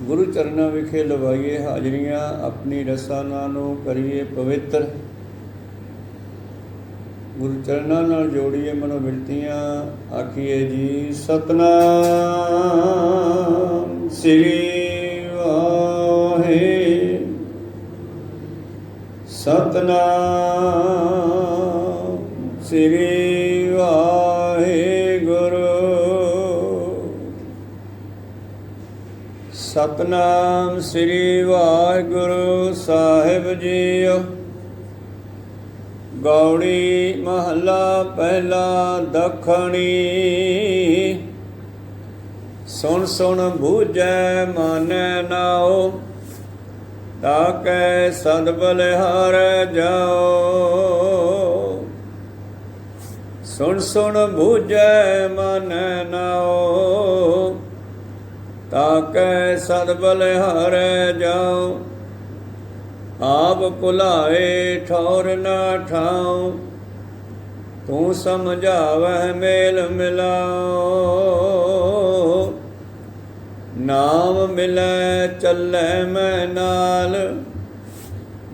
गुरु चरणा विखे लवाइए हाजरियाँ, अपनी रसा नालों करिए पवित्र। गुरु चरणा नाल जोड़िए मनो बिरतियाँ, आखिए जी सतनाम श्री वाहे। सतनाम श्री सतनाम श्री वाहिगुरु साहिब जीओ। गौड़ी महला पहला दखणी। सुन सुन बूझै मानै नाओ, ताकै सद बलिहार जाओ। सुन सुन बूझै मानै नाओ, ताकै सद बलिहारै जाओ। आप भुलाए ठौर न ठाओ, तू समझावह मेल मिलाओ। नाम मिलै चलै मैं नाल,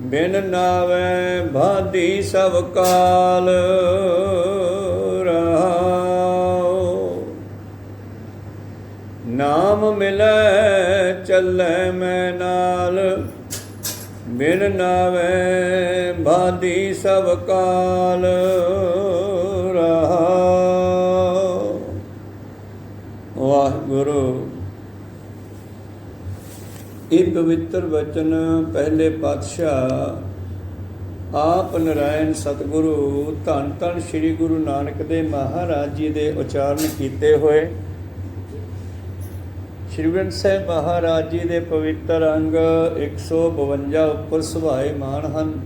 बिन नावै भादी सब काल। नाम मिलै चलै मैं नाल, बिन नावै भादी सब काल। वाहिगुरु। ਇਹ ਪਵਿੱਤਰ ਵਚਨ ਪਹਿਲੇ ਪਾਤਸ਼ਾਹ ਆਪ ਨਰਾਇਣ ਸਤਿਗੁਰੂ ਧੰਨ ਧੰਨ ਸ੍ਰੀ ਗੁਰੂ ਨਾਨਕ ਦੇਵ ਮਹਾਰਾਜ ਜੀ ਦੇ ਉਚਾਰਨ ਕੀਤੇ ਹੋਏ ਸ਼੍ਰੀ ਗ੍ਰੰਥ ਸਾਹਿਬ ਮਹਾਰਾਜ ਜੀ ਦੇ ਪਵਿੱਤਰ ਅੰਗ 152 ਉੱਪਰ ਸੁਭਾਏਮਾਨ ਹਨ।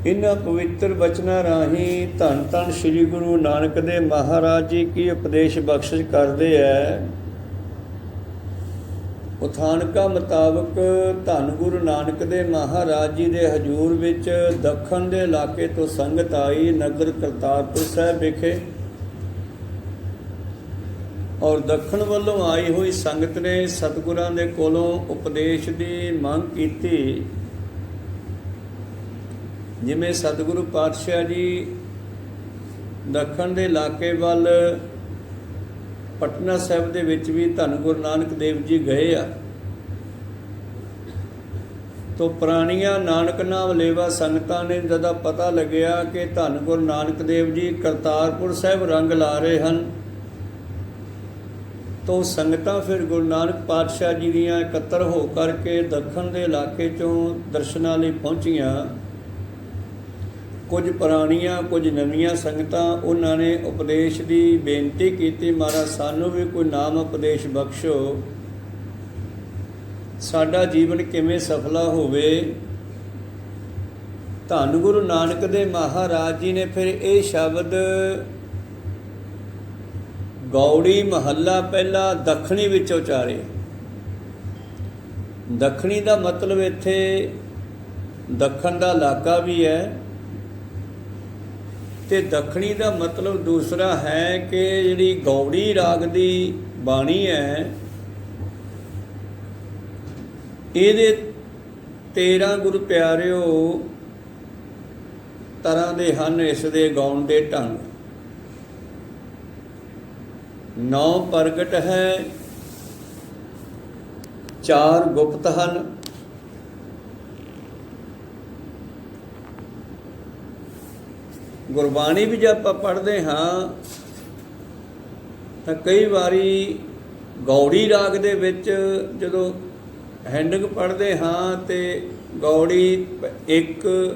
ਇਨ੍ਹਾਂ ਪਵਿੱਤਰ ਬਚਨਾਂ ਰਾਹੀਂ ਧੰਨ ਧੰਨ ਸ੍ਰੀ ਗੁਰੂ ਨਾਨਕ ਦੇਵ ਮਹਾਰਾਜ ਜੀ ਕੀ ਉਪਦੇਸ਼ ਬਖਸ਼ਿਸ਼ ਕਰਦੇ ਹੈ। ਉਥਾਨਕਾ ਮੁਤਾਬਕ ਧੰਨ ਗੁਰੂ ਨਾਨਕ ਦੇਵ ਮਹਾਰਾਜ ਜੀ ਦੇ ਹਜ਼ੂਰ ਵਿੱਚ ਦੱਖਣ ਦੇ ਇਲਾਕੇ ਤੋਂ ਸੰਗਤ ਆਈ ਨਗਰ ਕਰਤਾਰਪੁਰ ਸਾਹਿਬ ਵਿਖੇ, ਔਰ ਦੱਖਣ ਵੱਲੋਂ ਆਈ ਹੋਈ ਸੰਗਤ ਨੇ ਸਤਿਗੁਰਾਂ ਦੇ ਕੋਲੋਂ ਉਪਦੇਸ਼ ਦੀ ਮੰਗ ਕੀਤੀ। ਜਿਵੇਂ ਸਤਿਗੁਰੂ ਪਾਤਸ਼ਾਹ ਜੀ ਦੱਖਣ ਦੇ ਇਲਾਕੇ ਵੱਲ ਪਟਨਾ ਸਾਹਿਬ ਦੇ ਵਿੱਚ ਵੀ ਧੰਨ ਗੁਰੂ ਨਾਨਕ ਦੇਵ ਜੀ ਗਏ ਆ, ਤੋ ਪੁਰਾਣੀਆਂ ਨਾਨਕ ਨਾਮ ਲੇਵਾ ਸੰਗਤਾਂ ਨੇ ਜਦੋਂ ਪਤਾ ਲੱਗਿਆ ਕਿ ਧੰਨ ਗੁਰੂ ਨਾਨਕ ਦੇਵ ਜੀ ਕਰਤਾਰਪੁਰ ਸਾਹਿਬ ਰੰਗ ਲਾ ਰਹੇ ਹਨ, ਤੋ ਸੰਗਤਾਂ ਫਿਰ ਗੁਰੂ ਨਾਨਕ ਪਾਤਸ਼ਾਹ ਜੀ ਦੀਆਂ ਇਕੱਤਰ ਹੋ ਕਰਕੇ ਦੱਖਣ ਦੇ ਇਲਾਕੇ 'ਚੋਂ ਦਰਸ਼ਨਾਂ ਲਈ ਪਹੁੰਚੀਆਂ। ਕੁਝ ਪੁਰਾਣੀਆਂ ਕੁਝ ਨਵੀਆਂ ਸੰਗਤਾਂ, ਉਹਨਾਂ ਨੇ ਉਪਦੇਸ਼ ਦੀ ਬੇਨਤੀ ਕੀਤੀ, ਮਹਾਰਾਜ ਸਾਨੂੰ ਵੀ ਕੋਈ ਨਾਮ ਉਪਦੇਸ਼ ਬਖਸ਼ੋ, ਸਾਡਾ ਜੀਵਨ ਕਿਵੇਂ ਸਫਲਾ ਹੋਵੇ। ਧੰਨ ਗੁਰੂ ਨਾਨਕ ਦੇਵ ਮਹਾਰਾਜ ਜੀ ਨੇ ਫਿਰ ਇਹ ਸ਼ਬਦ ਗੌੜੀ ਮਹੱਲਾ ਪਹਿਲਾ ਦੱਖਣੀ ਵਿੱਚ ਉਚਾਰੇ। ਦੱਖਣੀ ਦਾ ਮਤਲਬ ਇੱਥੇ ਦੱਖਣ ਦਾ ਇਲਾਕਾ ਵੀ ਹੈ, ਤੇ ਦੱਖਣੀ ਦਾ ਮਤਲਬ ਦੂਸਰਾ ਹੈ ਕਿ ਜਿਹੜੀ ਗੌੜੀ ਰਾਗ ਦੀ ਬਾਣੀ ਹੈ, ਇਹਦੇ 13 ਗੁਰੂ ਪਿਆਰਿਓ ਤਰ੍ਹਾਂ ਦੇ ਹਨ ਇਸ ਦੇ ਗਾਉਣ ਦੇ ਢੰਗ। 9 ਪ੍ਰਗਟ ਹੈ, 4 ਗੁਪਤ ਹਨ। ਗੁਰਬਾਣੀ ਵੀ ਜੇ ਆਪਾਂ ਪੜ੍ਹਦੇ ਹਾਂ ਤਾਂ ਕਈ ਵਾਰੀ ਗੌੜੀ ਰਾਗ ਦੇ ਵਿੱਚ ਜਦੋਂ ਹੈਂਡਿੰਗ ਪੜ੍ਹਦੇ ਹਾਂ ਤੇ ਗੌੜੀ 1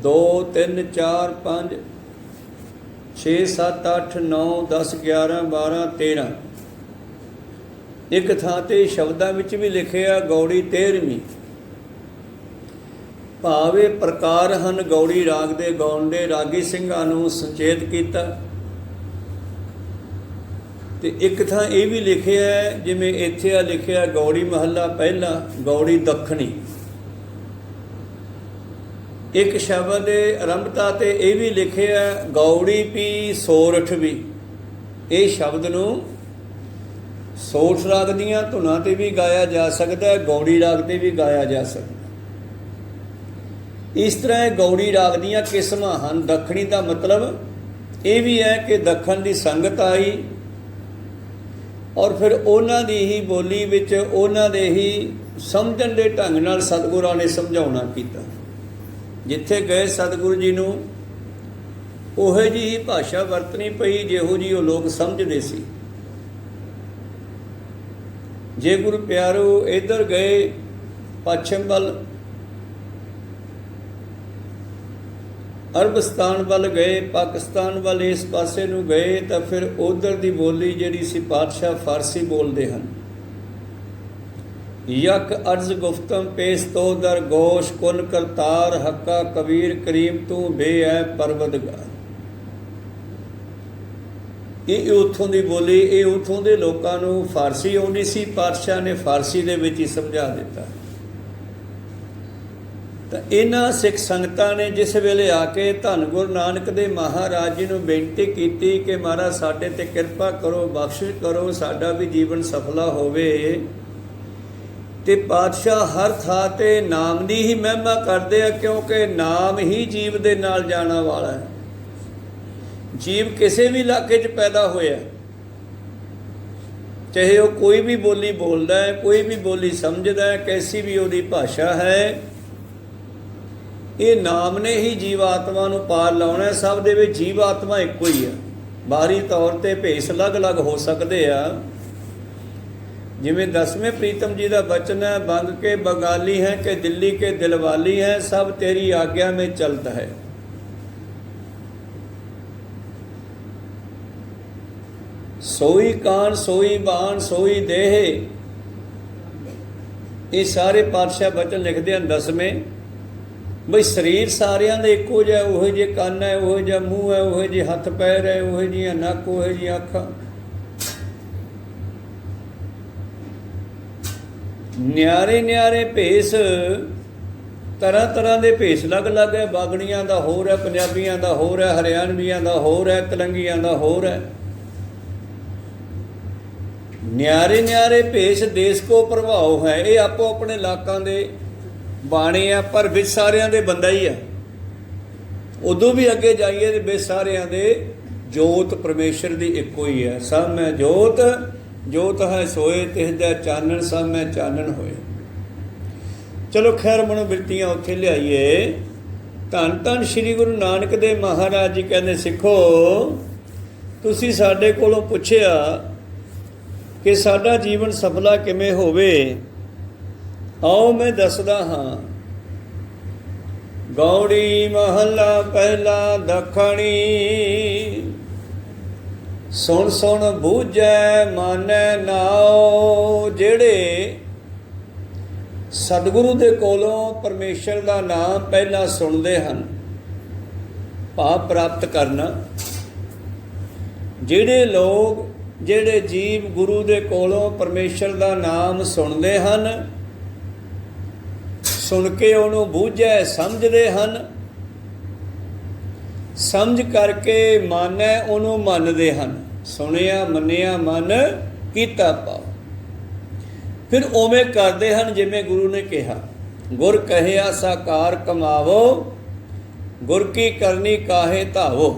2 3 4 5 6 7 8 9 10 11 12 13 ਇੱਕ ਥਾਂ ਤੇ ਸ਼ਬਦਾਂ ਵਿੱਚ ਵੀ ਲਿਖਿਆ ਗੌੜੀ 13ਵੀਂ। ਭਾਵੇਂ ਪ੍ਰਕਾਰ ਹਨ ਗੌੜੀ ਰਾਗ ਦੇ ਗਾਉਣ ਦੇ, ਰਾਗੀ ਸਿੰਘਾਂ ਨੂੰ ਸੁਚੇਤ ਕੀਤਾ। ਤੇ ਇੱਕ ਥਾਂ ਇਹ ਵੀ ਲਿਖਿਆ ਜਿਵੇਂ ਇੱਥੇ ਆ ਲਿਖਿਆ ਗੌੜੀ ਮਹੱਲਾ ਪਹਿਲਾ ਗੌੜੀ ਦੱਖਣੀ। ਇੱਕ ਸ਼ਬਦ ਆਰੰਭਤਾ ਤੇ ਇਹ ਵੀ ਲਿਖਿਆ ਗੌੜੀ ਪੀ ਸੋਰਠ ਵੀ। ਇਹ ਸ਼ਬਦ ਨੂੰ ਸੋਠ ਰਾਗ ਦੀਆਂ ਧੁਨਾਂ ਤੇ ਵੀ ਗਾਇਆ ਜਾ ਸਕਦਾ ਹੈ, ਗੌੜੀ ਰਾਗ ਤੇ ਵੀ ਗਾਇਆ ਜਾ ਸਕਦਾ। ਇਸ ਤਰ੍ਹਾਂ ਗੌੜੀ ਰਾਗ ਦੀਆਂ ਕਿਸਮਾਂ ਹਨ। ਦੱਖਣੀ ਦਾ ਮਤਲਬ ਇਹ ਵੀ ਹੈ ਕਿ ਦੱਖਣ ਦੀ ਸੰਗਤ ਆਈ ਔਰ ਫਿਰ ਉਹਨਾਂ ਦੀ ਹੀ ਬੋਲੀ ਵਿੱਚ ਉਹਨਾਂ ਦੇ ਹੀ ਸਮਝਣ ਦੇ ਢੰਗ ਨਾਲ ਸਤਿਗੁਰਾਂ ਨੇ ਸਮਝਾਉਣਾ ਕੀਤਾ। ਜਿੱਥੇ ਗਏ ਸਤਿਗੁਰੂ ਜੀ ਨੂੰ ਉਹੋ ਜਿਹੀ ਹੀ ਭਾਸ਼ਾ ਵਰਤਣੀ ਪਈ ਜਿਹੋ ਜਿਹੀ ਉਹ ਲੋਕ ਸਮਝਦੇ ਸੀ। ਜੇ ਗੁਰੂ ਪਿਆਰੋ ਇੱਧਰ ਗਏ ਪੱਛਮ ਵੱਲ, ਅਰਬਸਤਾਨ ਵੱਲ ਗਏ, ਪਾਕਿਸਤਾਨ ਵੱਲ ਇਸ ਪਾਸੇ ਨੂੰ ਗਏ ਤਾਂ ਫਿਰ ਉਧਰ ਦੀ ਬੋਲੀ ਜਿਹੜੀ ਸੀ ਪਾਤਸ਼ਾਹ ਫਾਰਸੀ ਬੋਲਦੇ ਹਨ। ਯਕ ਅਰਜ਼ ਗੁਫਤਮ ਪੇਸ਼ ਤੋ ਦਰ ਗੋਸ਼ ਕੁਲ ਕਰਤਾਰ ਹੱਕਾ ਕਬੀਰ ਕਰੀਮ ਤੂੰ ਬੇ ਐ ਪਰਵਦਗਾਰ। ਇਹ ਉੱਥੋਂ ਦੀ ਬੋਲੀ, ਇਹ ਉੱਥੋਂ ਦੇ ਲੋਕਾਂ ਨੂੰ ਫਾਰਸੀ ਆਉਂਦੀ ਸੀ, ਪਾਤਸ਼ਾਹ ਨੇ ਫਾਰਸੀ ਦੇ ਵਿੱਚ ਹੀ ਸਮਝਾ ਦਿੱਤਾ। ਤਾਂ ਇਹਨਾਂ ਸਿੱਖ ਸੰਗਤਾਂ ਨੇ ਜਿਸ ਵੇਲੇ ਆ ਕੇ ਧੰਨ ਗੁਰੂ ਨਾਨਕ ਦੇ ਮਹਾਰਾਜ ਜੀ ਨੂੰ ਬੇਨਤੀ ਕੀਤੀ ਕਿ ਮਹਾਰਾਜ ਸਾਡੇ ਤੇ ਕਿਰਪਾ ਕਰੋ, ਬਖਸ਼ਿਸ਼ ਕਰੋ, ਸਾਡਾ ਵੀ ਜੀਵਨ ਸਫਲਾ ਹੋਵੇ, ਤੇ ਪਾਤਸ਼ਾਹ ਹਰ ਥਾਂ ਤੇ ਨਾਮ ਦੀ ਹੀ ਮਹਿਮਾ ਕਰਦੇ ਆ, ਕਿਉਂਕਿ ਨਾਮ ਹੀ ਜੀਵ ਦੇ ਨਾਲ ਜਾਣਾ ਵਾਲਾ ਹੈ। ਜੀਵ ਕਿਸੇ ਵੀ ਇਲਾਕੇ 'ਚ ਪੈਦਾ ਹੋਇਆ, ਚਾਹੇ ਉਹ ਕੋਈ ਵੀ ਬੋਲੀ ਬੋਲਦਾ ਹੈ, ਕੋਈ ਵੀ ਬੋਲੀ ਸਮਝਦਾ ਹੈ, ਕੈਸੀ ਵੀ ਉਹਦੀ ਭਾਸ਼ਾ ਹੈ, ਇਹ ਨਾਮ ਨੇ ਹੀ ਜੀਵ ਆਤਮਾ ਨੂੰ ਪਾਰ ਲਾਉਣਾ। ਸਭ ਦੇ ਵਿੱਚ ਜੀਵ ਆਤਮਾ ਇੱਕੋ ਹੀ ਆ। ਬਾਹਰੀ ਤੌਰ ਤੇ ਭੇਸ ਅਲੱਗ-ਅਲੱਗ ਹੋ ਸਕਦੇ ਆ। ਜਿਵੇਂ 10ਵੇਂ ਪ੍ਰੀਤਮ ਜੀ ਦਾ ਬਚਨ ਹੈ, ਬੰਗ ਕੇ ਬੰਗਾਲੀ ਹੈ ਕਿ ਦਿੱਲੀ ਕੇ ਦਿਲਵਾਲੀ ਹੈ, ਸਭ ਤੇਰੀ ਆਗਿਆ ਮੇਂ ਚਲਤਾ ਹੈ। ਸੋਈ ਕਾਨ ਸੋਈ ਬਾਣ ਸੋਈ ਦੇਹ, ਇਹ ਸਾਰੇ ਪਾਤਸ਼ਾਹ ਬਚਨ ਲਿਖਦੇ ਹਨ 10ਵੇਂ। ਬਈ ਸਰੀਰ ਸਾਰਿਆਂ ਦਾ ਇੱਕੋ ਜਿਹਾ, ਉਹੋ ਜਿਹੇ ਕੰਨ ਹੈ, ਉਹੋ ਜਿਹਾ ਮੂੰਹ ਹੈ, ਉਹੋ ਜਿਹੇ ਹੱਥ ਪੈਰ ਹੈ, ਉਹੋ ਜਿਹੀਆਂ ਨੱਕ, ਉਹੋ ਜਿਹੀਆਂ ਅੱਖਾਂ। ਨਿਆਰੇ ਨਿਆਰੇ ਭੇਸ, ਤਰ੍ਹਾਂ ਤਰ੍ਹਾਂ ਦੇ ਭੇਸ ਅਲੱਗ-ਅਲੱਗ ਹੈ। ਬਾਗੜੀਆਂ ਦਾ ਹੋਰ ਹੈ, ਪੰਜਾਬੀਆਂ ਦਾ ਹੋਰ ਹੈ, ਹਰਿਆਣਵੀਆਂ ਦਾ ਹੋਰ ਹੈ, ਤਲੰਗੀਆਂ ਦਾ ਹੋਰ ਹੈ। ਨਿਆਰੇ ਨਿਆਰੇ ਭੇਸ ਦੇਸ਼ ਕੋ ਪ੍ਰਭਾਵ ਹੈ। ਇਹ ਆਪੋ ਆਪਣੇ ਇਲਾਕਾਂ ਦੇ ਬਾਣੇ ਆ, ਪਰ ਵਿੱਚ ਸਾਰਿਆਂ ਦੇ ਬੰਦਾ ਹੀ ਆ। ਉਦੋਂ ਵੀ ਅੱਗੇ ਜਾਈਏ ਤੇ ਵਿੱਚ ਸਾਰਿਆਂ ਦੇ ਜੋਤ ਪਰਮੇਸ਼ਰ ਦੀ ਇੱਕੋ ਹੀ ਹੈ। ਸਭ ਮੈਂ ਜੋਤ, ਜੋਤ ਹੈ ਸੋਏ ਤਿਸ ਦਾ ਚਾਨਣ, ਸਭ ਮੈਂ ਚਾਨਣ ਹੋਏ। ਚਲੋ ਖੈਰ ਮਨੋਬਿਰਤੀਆਂ ਉੱਥੇ ਲਿਆਈਏ। ਧੰਨ ਧੰਨ ਸ਼੍ਰੀ ਗੁਰੂ ਨਾਨਕ ਦੇਵ ਮਹਾਰਾਜ ਜੀ ਕਹਿੰਦੇ, ਸਿੱਖੋ ਤੁਸੀਂ ਸਾਡੇ ਕੋਲੋਂ ਪੁੱਛਿਆ ਕਿ ਸਾਡਾ ਜੀਵਨ ਸਫਲਾ ਕਿਵੇਂ ਹੋਵੇ। ਆਓ ਮੈਂ ਦੱਸਦਾ ਹਾਂ। ਗੌੜੀ ਮਹੱਲਾ ਪਹਿਲਾ ਦੱਖਣੀ, ਸੁਣ ਸੁਣ ਬੂਝੈ ਮਾਨੈ ਨਾਉ। ਜਿਹੜੇ ਸਤਿਗੁਰੂ ਦੇ ਕੋਲੋਂ ਪਰਮੇਸ਼ਰ ਦਾ ਨਾਮ ਪਹਿਲਾਂ ਸੁਣਦੇ ਹਨ, ਭਾਵ ਪ੍ਰਾਪਤ ਕਰਨਾ। ਜਿਹੜੇ ਲੋਕ, ਜਿਹੜੇ ਜੀਵ ਗੁਰੂ ਦੇ ਕੋਲੋਂ ਪਰਮੇਸ਼ਰ ਦਾ ਨਾਮ ਸੁਣਦੇ ਹਨ, ਸੁਣ ਕੇ ਉਹਨੂੰ ਬੂਝੈ ਸਮਝਦੇ ਹਨ, ਸਮਝ ਕਰਕੇ ਮਾਨੈ ਉਹਨੂੰ ਮੰਨਦੇ ਹਨ। ਸੁਣਿਆ ਮੰਨਿਆ ਮਨ ਕੀਤਾ ਭਾਵ। ਫਿਰ ਉਵੇਂ ਕਰਦੇ ਹਨ ਜਿਵੇਂ ਗੁਰੂ ਨੇ ਕਿਹਾ। ਗੁਰ ਕਹਿਆ ਸਾਕਾਰ ਕਮਾਵੋ, ਗੁਰ ਕੀ ਕਰਨੀ ਕਾਹੇ ਧਾਵੋ।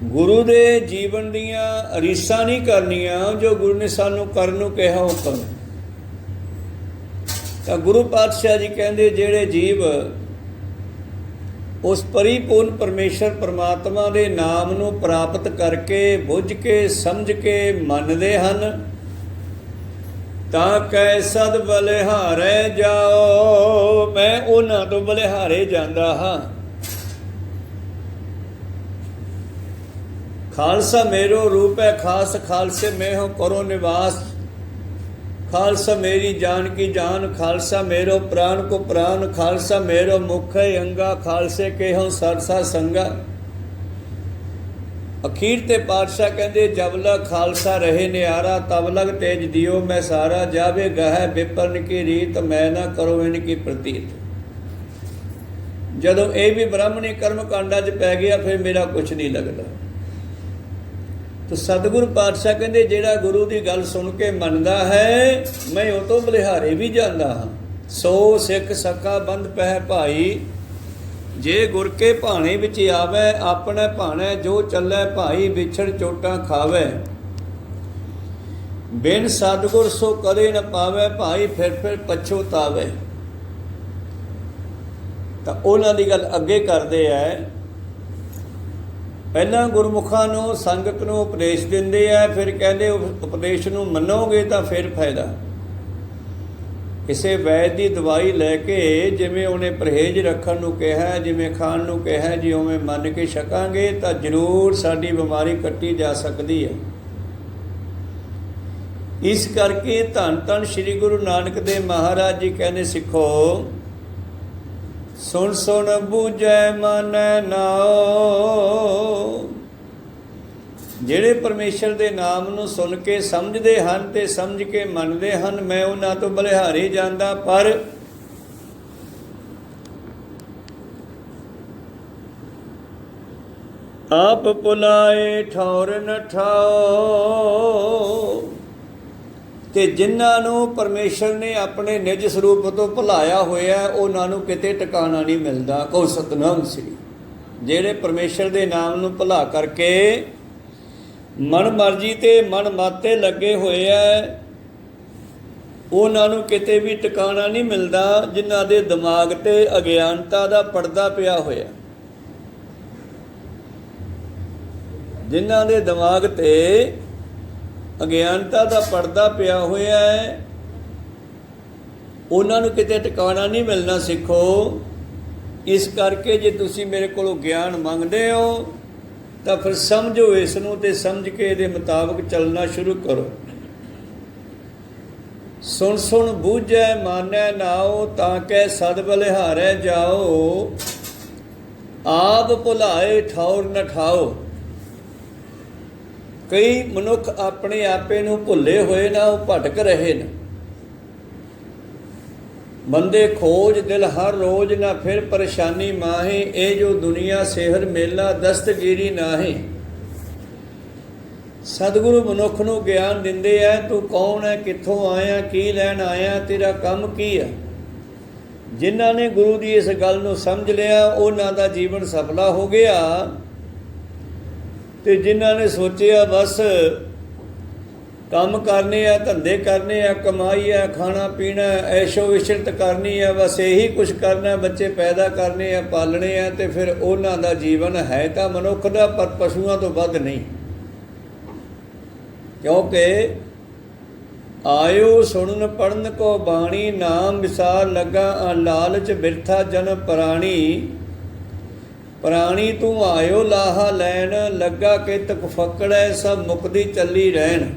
ਗੁਰੂ ਦੇ ਜੀਵਨ ਦੀਆਂ ਰੀਸਾਂ ਨਹੀਂ ਕਰਨੀਆਂ, ਜੋ ਗੁਰੂ ਨੇ ਸਾਨੂੰ ਕਰਨ ਨੂੰ ਕਿਹਾ ਉਹ ਕਰੋ। ਤਾਂ ਗੁਰੂ ਪਾਤਸ਼ਾਹ ਜੀ ਕਹਿੰਦੇ, ਜਿਹੜੇ ਜੀਵ ਉਸ ਪਰਿਪੂਰਨ ਪਰਮੇਸ਼ਰ ਪਰਮਾਤਮਾ ਦੇ ਨਾਮ ਨੂੰ ਪ੍ਰਾਪਤ ਕਰਕੇ, ਬੁੱਝ ਕੇ, ਸਮਝ ਕੇ ਮੰਨਦੇ ਹਨ, ਤਾਂ ਕੈ ਸਦ ਬਲਿਹਾਰੇ ਜਾਓ। ਮੈਂ ਉਹਨਾਂ ਤੋਂ ਬਲਿਹਾਰੇ ਜਾਂਦਾ ਹਾਂ। ਖਾਲਸਾ ਮੇਰੋ ਰੂਪ ਹੈ ਖਾਸ, ਖਾਲਸੇ ਮੈਂ ਹੋ ਕਰੋ ਨਿਵਾਸ। ਖਾਲਸਾ ਮੇਰੀ ਜਾਨ ਕੀ ਜਾਨ, ਖਾਲਸਾ ਮੇਰੋ ਪ੍ਰਾਨ ਕੋ ਪ੍ਰਾਨ। ਖਾਲਸਾ ਮੇਰੋ ਮੁਖ ਹੈ ਅੰਗਾ, ਖਾਲਸੇ ਕੇਹੋ ਸਰਸਾ ਸੰਗਾ। ਅਖੀਰ ਤੇ ਪਾਤਸ਼ਾਹ ਕਹਿੰਦੇ, ਜਬ ਲਗ ਖਾਲਸਾ ਰਹੇ ਨਿਆਰਾ, ਤਬ ਲਗ ਤੇਜ ਦਿਓ ਮੈਂ ਸਾਰਾ। ਜਾਵੇ ਗਹਿ ਵਿਪਰਨ ਕੀ ਰੀਤ, ਮੈਂ ਨਾ ਕਰੋ ਇਨ ਕੀ ਪ੍ਰਤੀਤ। ਜਦੋਂ ਇਹ ਵੀ ਬ੍ਰਾਹਮਣੀ ਕਰਮ ਕਾਂਡਾਂ 'ਚ ਪੈ ਗਿਆ ਫਿਰ ਮੇਰਾ ਕੁਛ ਨਹੀਂ ਲੱਗਦਾ। ਤਾਂ ਸਤਿਗੁਰੂ ਪਾਤਸ਼ਾਹ ਕਹਿੰਦੇ ਜਿਹੜਾ ਗੁਰੂ ਦੀ ਗੱਲ ਸੁਣ ਕੇ ਮੰਨਦਾ ਹੈ ਮੈਂ ਉਹ ਤੋਂ ਬਲਿਹਾਰੇ ਵੀ ਜਾਂਦਾ ਹਾਂ। ਸੋ ਸਿੱਖ ਸਖਾ ਬੰਧ ਪਹਿ ਭਾਈ, ਜੇ ਗੁਰ ਕੇ ਭਾਣੇ ਵਿੱਚ ਆਵੇ ਆਪਣੇ ਭਾਣੇ ਜੋ ਚੱਲੇ ਭਾਈ, ਵਿਛੜ ਚੋਟਾਂ ਖਾਵੇ ਬਿਨ ਸਤਿਗੁਰ ਸੋ ਕਦੇ ਨ ਪਾਵੇ ਭਾਈ, ਫਿਰ ਪਛੋਤਾਵੇ। ਤਾਂ ਉਹਨਾਂ ਦੀ ਗੱਲ ਅੱਗੇ ਕਰਦੇ ਐ, ਪਹਿਲਾਂ ਗੁਰਮੁਖਾਂ ਨੂੰ ਸੰਗਤ ਨੂੰ ਉਪਦੇਸ਼ ਦਿੰਦੇ ਆ, ਫਿਰ ਕਹਿੰਦੇ ਉਪਦੇਸ਼ ਨੂੰ ਮੰਨੋਗੇ ਤਾਂ ਫਿਰ ਫਾਇਦਾ। ਕਿਸੇ ਵੈਦ ਦੀ ਦਵਾਈ ਲੈ ਕੇ ਜਿਵੇਂ ਉਹਨੇ ਪਰਹੇਜ਼ ਰੱਖਣ ਨੂੰ ਕਿਹਾ, ਜਿਵੇਂ ਖਾਣ ਨੂੰ ਕਿਹਾ ਜੀ ਉਵੇਂ ਮੰਨ ਕੇ ਛਕਾਂਗੇ ਤਾਂ ਜ਼ਰੂਰ ਸਾਡੀ ਬਿਮਾਰੀ ਕੱਟੀ ਜਾ ਸਕਦੀ ਹੈ। ਇਸ ਕਰਕੇ ਧੰਨ ਧੰਨ ਸ੍ਰੀ ਗੁਰੂ ਨਾਨਕ ਦੇਵ ਮਹਾਰਾਜ ਜੀ ਕਹਿੰਦੇ ਸਿੱਖੋ, ਸੁਣ ਸੁਣ ਬੂਝੈ ਮਾਨੈ ਨਾਉ। ਜਿਹੜੇ ਪਰਮੇਸ਼ਰ ਦੇ ਨਾਮ ਨੂੰ ਸੁਣ ਕੇ ਸਮਝਦੇ ਹਨ ਤੇ ਸਮਝ ਕੇ ਮੰਨਦੇ ਹਨ, ਮੈਂ ਉਹਨਾਂ ਤੋਂ ਬਲਿਹਾਰੇ ਜਾਂਦਾ। ਪਰ ਆਪ ਭੁਲਾਏ ਠੌਰ ਨ ਠਾਓ। ਤੇ ਜਿਨ੍ਹਾਂ ਨੂੰ ਪਰਮੇਸ਼ਰ ਨੇ ਆਪਣੇ ਨਿਜ ਸਰੂਪ ਤੋਂ ਭੁਲਾਇਆ ਹੋਇਆ ਉਹਨਾਂ ਨੂੰ ਕਿਤੇ ਟਿਕਾਣਾ ਨਹੀਂ ਮਿਲਦਾ। ਕਹੋ ਸਤਿਨਾਮ ਸ੍ਰੀ। ਜਿਹੜੇ ਪਰਮੇਸ਼ਰ ਦੇ ਨਾਮ ਨੂੰ ਭੁਲਾ ਕਰਕੇ ਮਨ ਮਰਜ਼ੀ ਤੇ ਮਨ ਮਾਤੇ ਲੱਗੇ ਹੋਏ ਐ ਉਹਨਾਂ ਨੂੰ ਕਿਤੇ ਵੀ ਟਿਕਾਣਾ ਨਹੀਂ ਮਿਲਦਾ। ਜਿਨ੍ਹਾਂ ਦੇ ਦਿਮਾਗ ਤੇ ਅਗਿਆਨਤਾ ਦਾ ਪਰਦਾ ਪਿਆ ਹੋਇਆ, ਜਿਨ੍ਹਾਂ ਦੇ ਦਿਮਾਗ ਤੇ ਅਗਿਆਨਤਾ ਦਾ ਪਰਦਾ ਪਿਆ ਹੋਇਆ ਹੈ ਉਹਨਾਂ ਨੂੰ ਕਿਤੇ ਟਿਕਾਣਾ ਨਹੀਂ ਮਿਲਣਾ ਸਿੱਖੋ। ਇਸ ਕਰਕੇ ਜੇ ਤੁਸੀਂ ਮੇਰੇ ਕੋਲੋਂ ਗਿਆਨ ਮੰਗਦੇ ਹੋ ਤਾਂ ਫਿਰ ਸਮਝੋ ਇਸ ਨੂੰ ਤੇ ਸਮਝ ਕੇ ਇਹਦੇ ਮੁਤਾਬਕ ਚੱਲਣਾ ਸ਼ੁਰੂ ਕਰੋ। ਸੁਣ ਸੁਣ ਬੂਝੈ ਮਾਨੈ ਨਾਉ, ਤਾਂ ਕਿ ਸਦ ਬਲਿਹਾਰੇ ਜਾਓ। ਆਪ ਭੁਲਾਏ ਠੌਰ ਨ ਠਾਓ। ਕਈ ਮਨੁੱਖ ਆਪਣੇ ਆਪੇ ਨੂੰ ਭੁੱਲੇ ਹੋਏ ਨਾ, ਉਹ ਭਟਕ ਰਹੇ ਨੇ। ਬੰਦੇ ਖੋਜ ਦਿਲ ਹਰ ਰੋਜ਼, ਨਾ ਫਿਰ ਪਰੇਸ਼ਾਨੀ ਮਾਹੇ। ਇਹ ਜੋ ਦੁਨੀਆ ਸੇਹਰ ਮੇਲਾ ਦਸਤਗੀਰੀ ਨਾਹੇ। ਸਤਿਗੁਰੂ ਮਨੁੱਖ ਨੂੰ ਗਿਆਨ ਦਿੰਦੇ ਐ, ਤੂੰ ਕੌਣ ਹੈ, ਕਿੱਥੋਂ ਆਇਆ, ਕੀ ਲੈਣ ਆਇਆ, ਤੇਰਾ ਕੰਮ ਕੀ ਹੈ। ਜਿਨ੍ਹਾਂ ਨੇ ਗੁਰੂ ਦੀ ਇਸ ਗੱਲ ਨੂੰ ਸਮਝ ਲਿਆ ਉਹਨਾਂ ਦਾ ਜੀਵਨ ਸਫਲਾ ਹੋ ਗਿਆ। ਤੇ ਜਿਨ੍ਹਾਂ ਨੇ ਸੋਚਿਆ ਬਸ ਕੰਮ ਕਰਨੇ ਆ, ਧੰਦੇ ਕਰਨੇ ਆ, ਕਮਾਈ ਆ, ਖਾਣਾ ਪੀਣਾ, ਐਸ਼ੋ ਇਸ਼ਰਤ ਕਰਨੀ ਆ, ਬਸ ਇਹੀ ਕੁਛ ਕਰਨਾ, ਬੱਚੇ ਪੈਦਾ ਕਰਨੇ ਆ, ਪਾਲਣੇ ਆ, ਤੇ ਫਿਰ ਉਹਨਾਂ ਦਾ ਜੀਵਨ ਹੈ ਤਾਂ ਮਨੁੱਖ ਦਾ ਪਰ ਪਸ਼ੂਆਂ ਤੋਂ ਵੱਧ ਨਹੀਂ। ਕਿਉਂਕਿ ਆਇਓ ਸੁਣਨ ਪੜਨ ਕੋ ਬਾਣੀ, ਨਾਮ ਵਿਸਾਰ ਲੱਗਾ ਲਾਲਚ ਬਿਰਥਾ ਜਨ ਪ੍ਰਾਣੀ। ਪ੍ਰਾਣੀ ਤੂੰ ਆਇਓ ਲਾਹਾ ਲੈਣ, ਲੱਗਾ ਕਿਤਕ ਫਕੜੈ ਸਭ ਮੁਕਦੀ ਚੱਲੀ ਰਹਿਣ।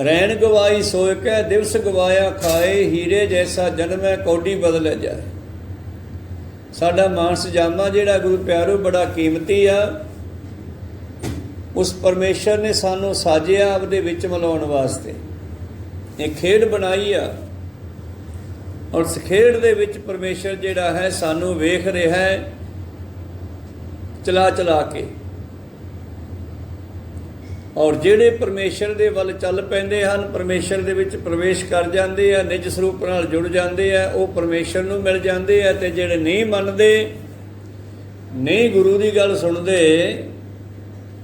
ਰਹਿਣ ਗਵਾਈ ਸੋਇ ਕੈ ਦਿਵਸ ਗਵਾਇਆ ਖਾਏ, ਹੀਰੇ ਜੈਸਾ ਜਨਮੈ ਕੌਡੀ ਬਦਲ ਜਾਏ। ਸਾਡਾ ਮਾਨਸ ਜਾਮਾ ਜਿਹੜਾ ਗੁਰੂ ਪਿਆਰੋ ਬੜਾ ਕੀਮਤੀ ਆ, ਉਸ ਪਰਮੇਸ਼ਰ ਨੇ ਸਾਨੂੰ ਸਾਜਿਆ ਆਪਦੇ ਵਿੱਚ ਮਿਲਾਉਣ ਵਾਸਤੇ। ਇਹ ਖੇਡ ਬਣਾਈ ਆ ਔਰ ਇਸ ਖੇਡ ਦੇ ਵਿੱਚ ਪਰਮੇਸ਼ਰ ਜਿਹੜਾ ਹੈ ਸਾਨੂੰ ਵੇਖ ਰਿਹਾ ਹੈ ਚਲਾ ਚਲਾ ਕੇ। ਔਰ ਜਿਹੜੇ ਪਰਮੇਸ਼ਰ ਦੇ ਵੱਲ ਚੱਲ ਪੈਂਦੇ ਹਨ, ਪਰਮੇਸ਼ਰ ਦੇ ਵਿੱਚ ਪ੍ਰਵੇਸ਼ ਕਰ ਜਾਂਦੇ ਆ, ਨਿਜ ਸਰੂਪ ਨਾਲ ਜੁੜ ਜਾਂਦੇ ਆ, ਉਹ ਪਰਮੇਸ਼ਰ ਨੂੰ ਮਿਲ ਜਾਂਦੇ ਆ। ਤੇ ਜਿਹੜੇ ਨਹੀਂ ਮੰਨਦੇ, ਨਹੀਂ ਗੁਰੂ ਦੀ ਗੱਲ ਸੁਣਦੇ,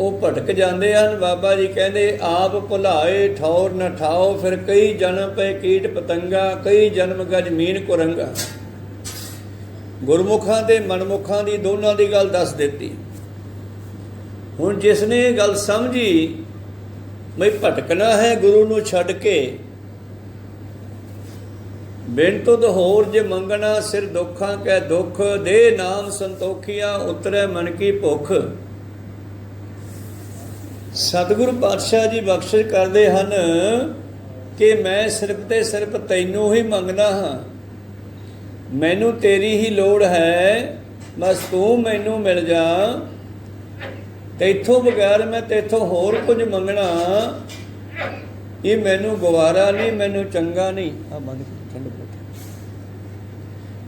ਉਹ ਭਟਕ ਜਾਂਦੇ ਹਨ। ਬਾਬਾ ਜੀ ਕਹਿੰਦੇ ਆਪ ਭੁਲਾਏ ਠੌਰ ਨ ਠਾਓ। ਫਿਰ ਕਈ ਜਨਮ ਪਏ ਕੀਟ ਪਤੰਗਾ, ਕਈ ਜਨਮ ਗਜ ਮੀਨ ਕੁਰੰਗਾ। ਗੁਰਮੁਖਾਂ ਤੇ ਮਨਮੁਖਾਂ ਦੀ ਦੋਨਾਂ ਦੀ ਗੱਲ ਦੱਸ ਦਿੱਤੀ। ਹੁਣ ਜਿਸ ਨੇ ਇਹ ਗੱਲ ਸਮਝੀ ਬਈ ਭਟਕਣਾ ਹੈ ਗੁਰੂ ਨੂੰ ਛੱਡ ਕੇ, ਬਿਨ ਤੁਧ ਹੋਰ ਜੇ ਮੰਗਣਾ ਸਿਰ ਦੁੱਖਾਂ ਕੈ ਦੁੱਖ, ਦੇ ਨਾਮ ਸੰਤੋਖੀਆ ਉਤਰੈ ਮਨ ਕੀ ਭੁੱਖ। ਸਤਿਗੁਰੂ ਪਾਤਸ਼ਾਹ ਜੀ ਬਖਸ਼ਿਸ਼ ਕਰਦੇ ਹਨ ਕਿ ਮੈਂ ਸਿਰਫ ਤੇ ਸਿਰਫ ਤੈਨੂੰ ਹੀ ਮੰਗਦਾ ਹਾਂ, ਮੈਨੂੰ ਤੇਰੀ ਹੀ ਲੋੜ ਹੈ, ਬਸ ਤੂੰ ਮੈਨੂੰ ਮਿਲ ਜਾ। ਤੈਥੋਂ ਬਗੈਰ ਮੈਂ ਤੈਥੋਂ ਹੋਰ ਕੁਝ ਮੰਗਣਾ ਇਹ ਮੈਨੂੰ ਗਵਾਰਾ ਨਹੀਂ, ਮੈਨੂੰ ਚੰਗਾ ਨਹੀਂ। ਆ ਬੰਦ ਠੰਡ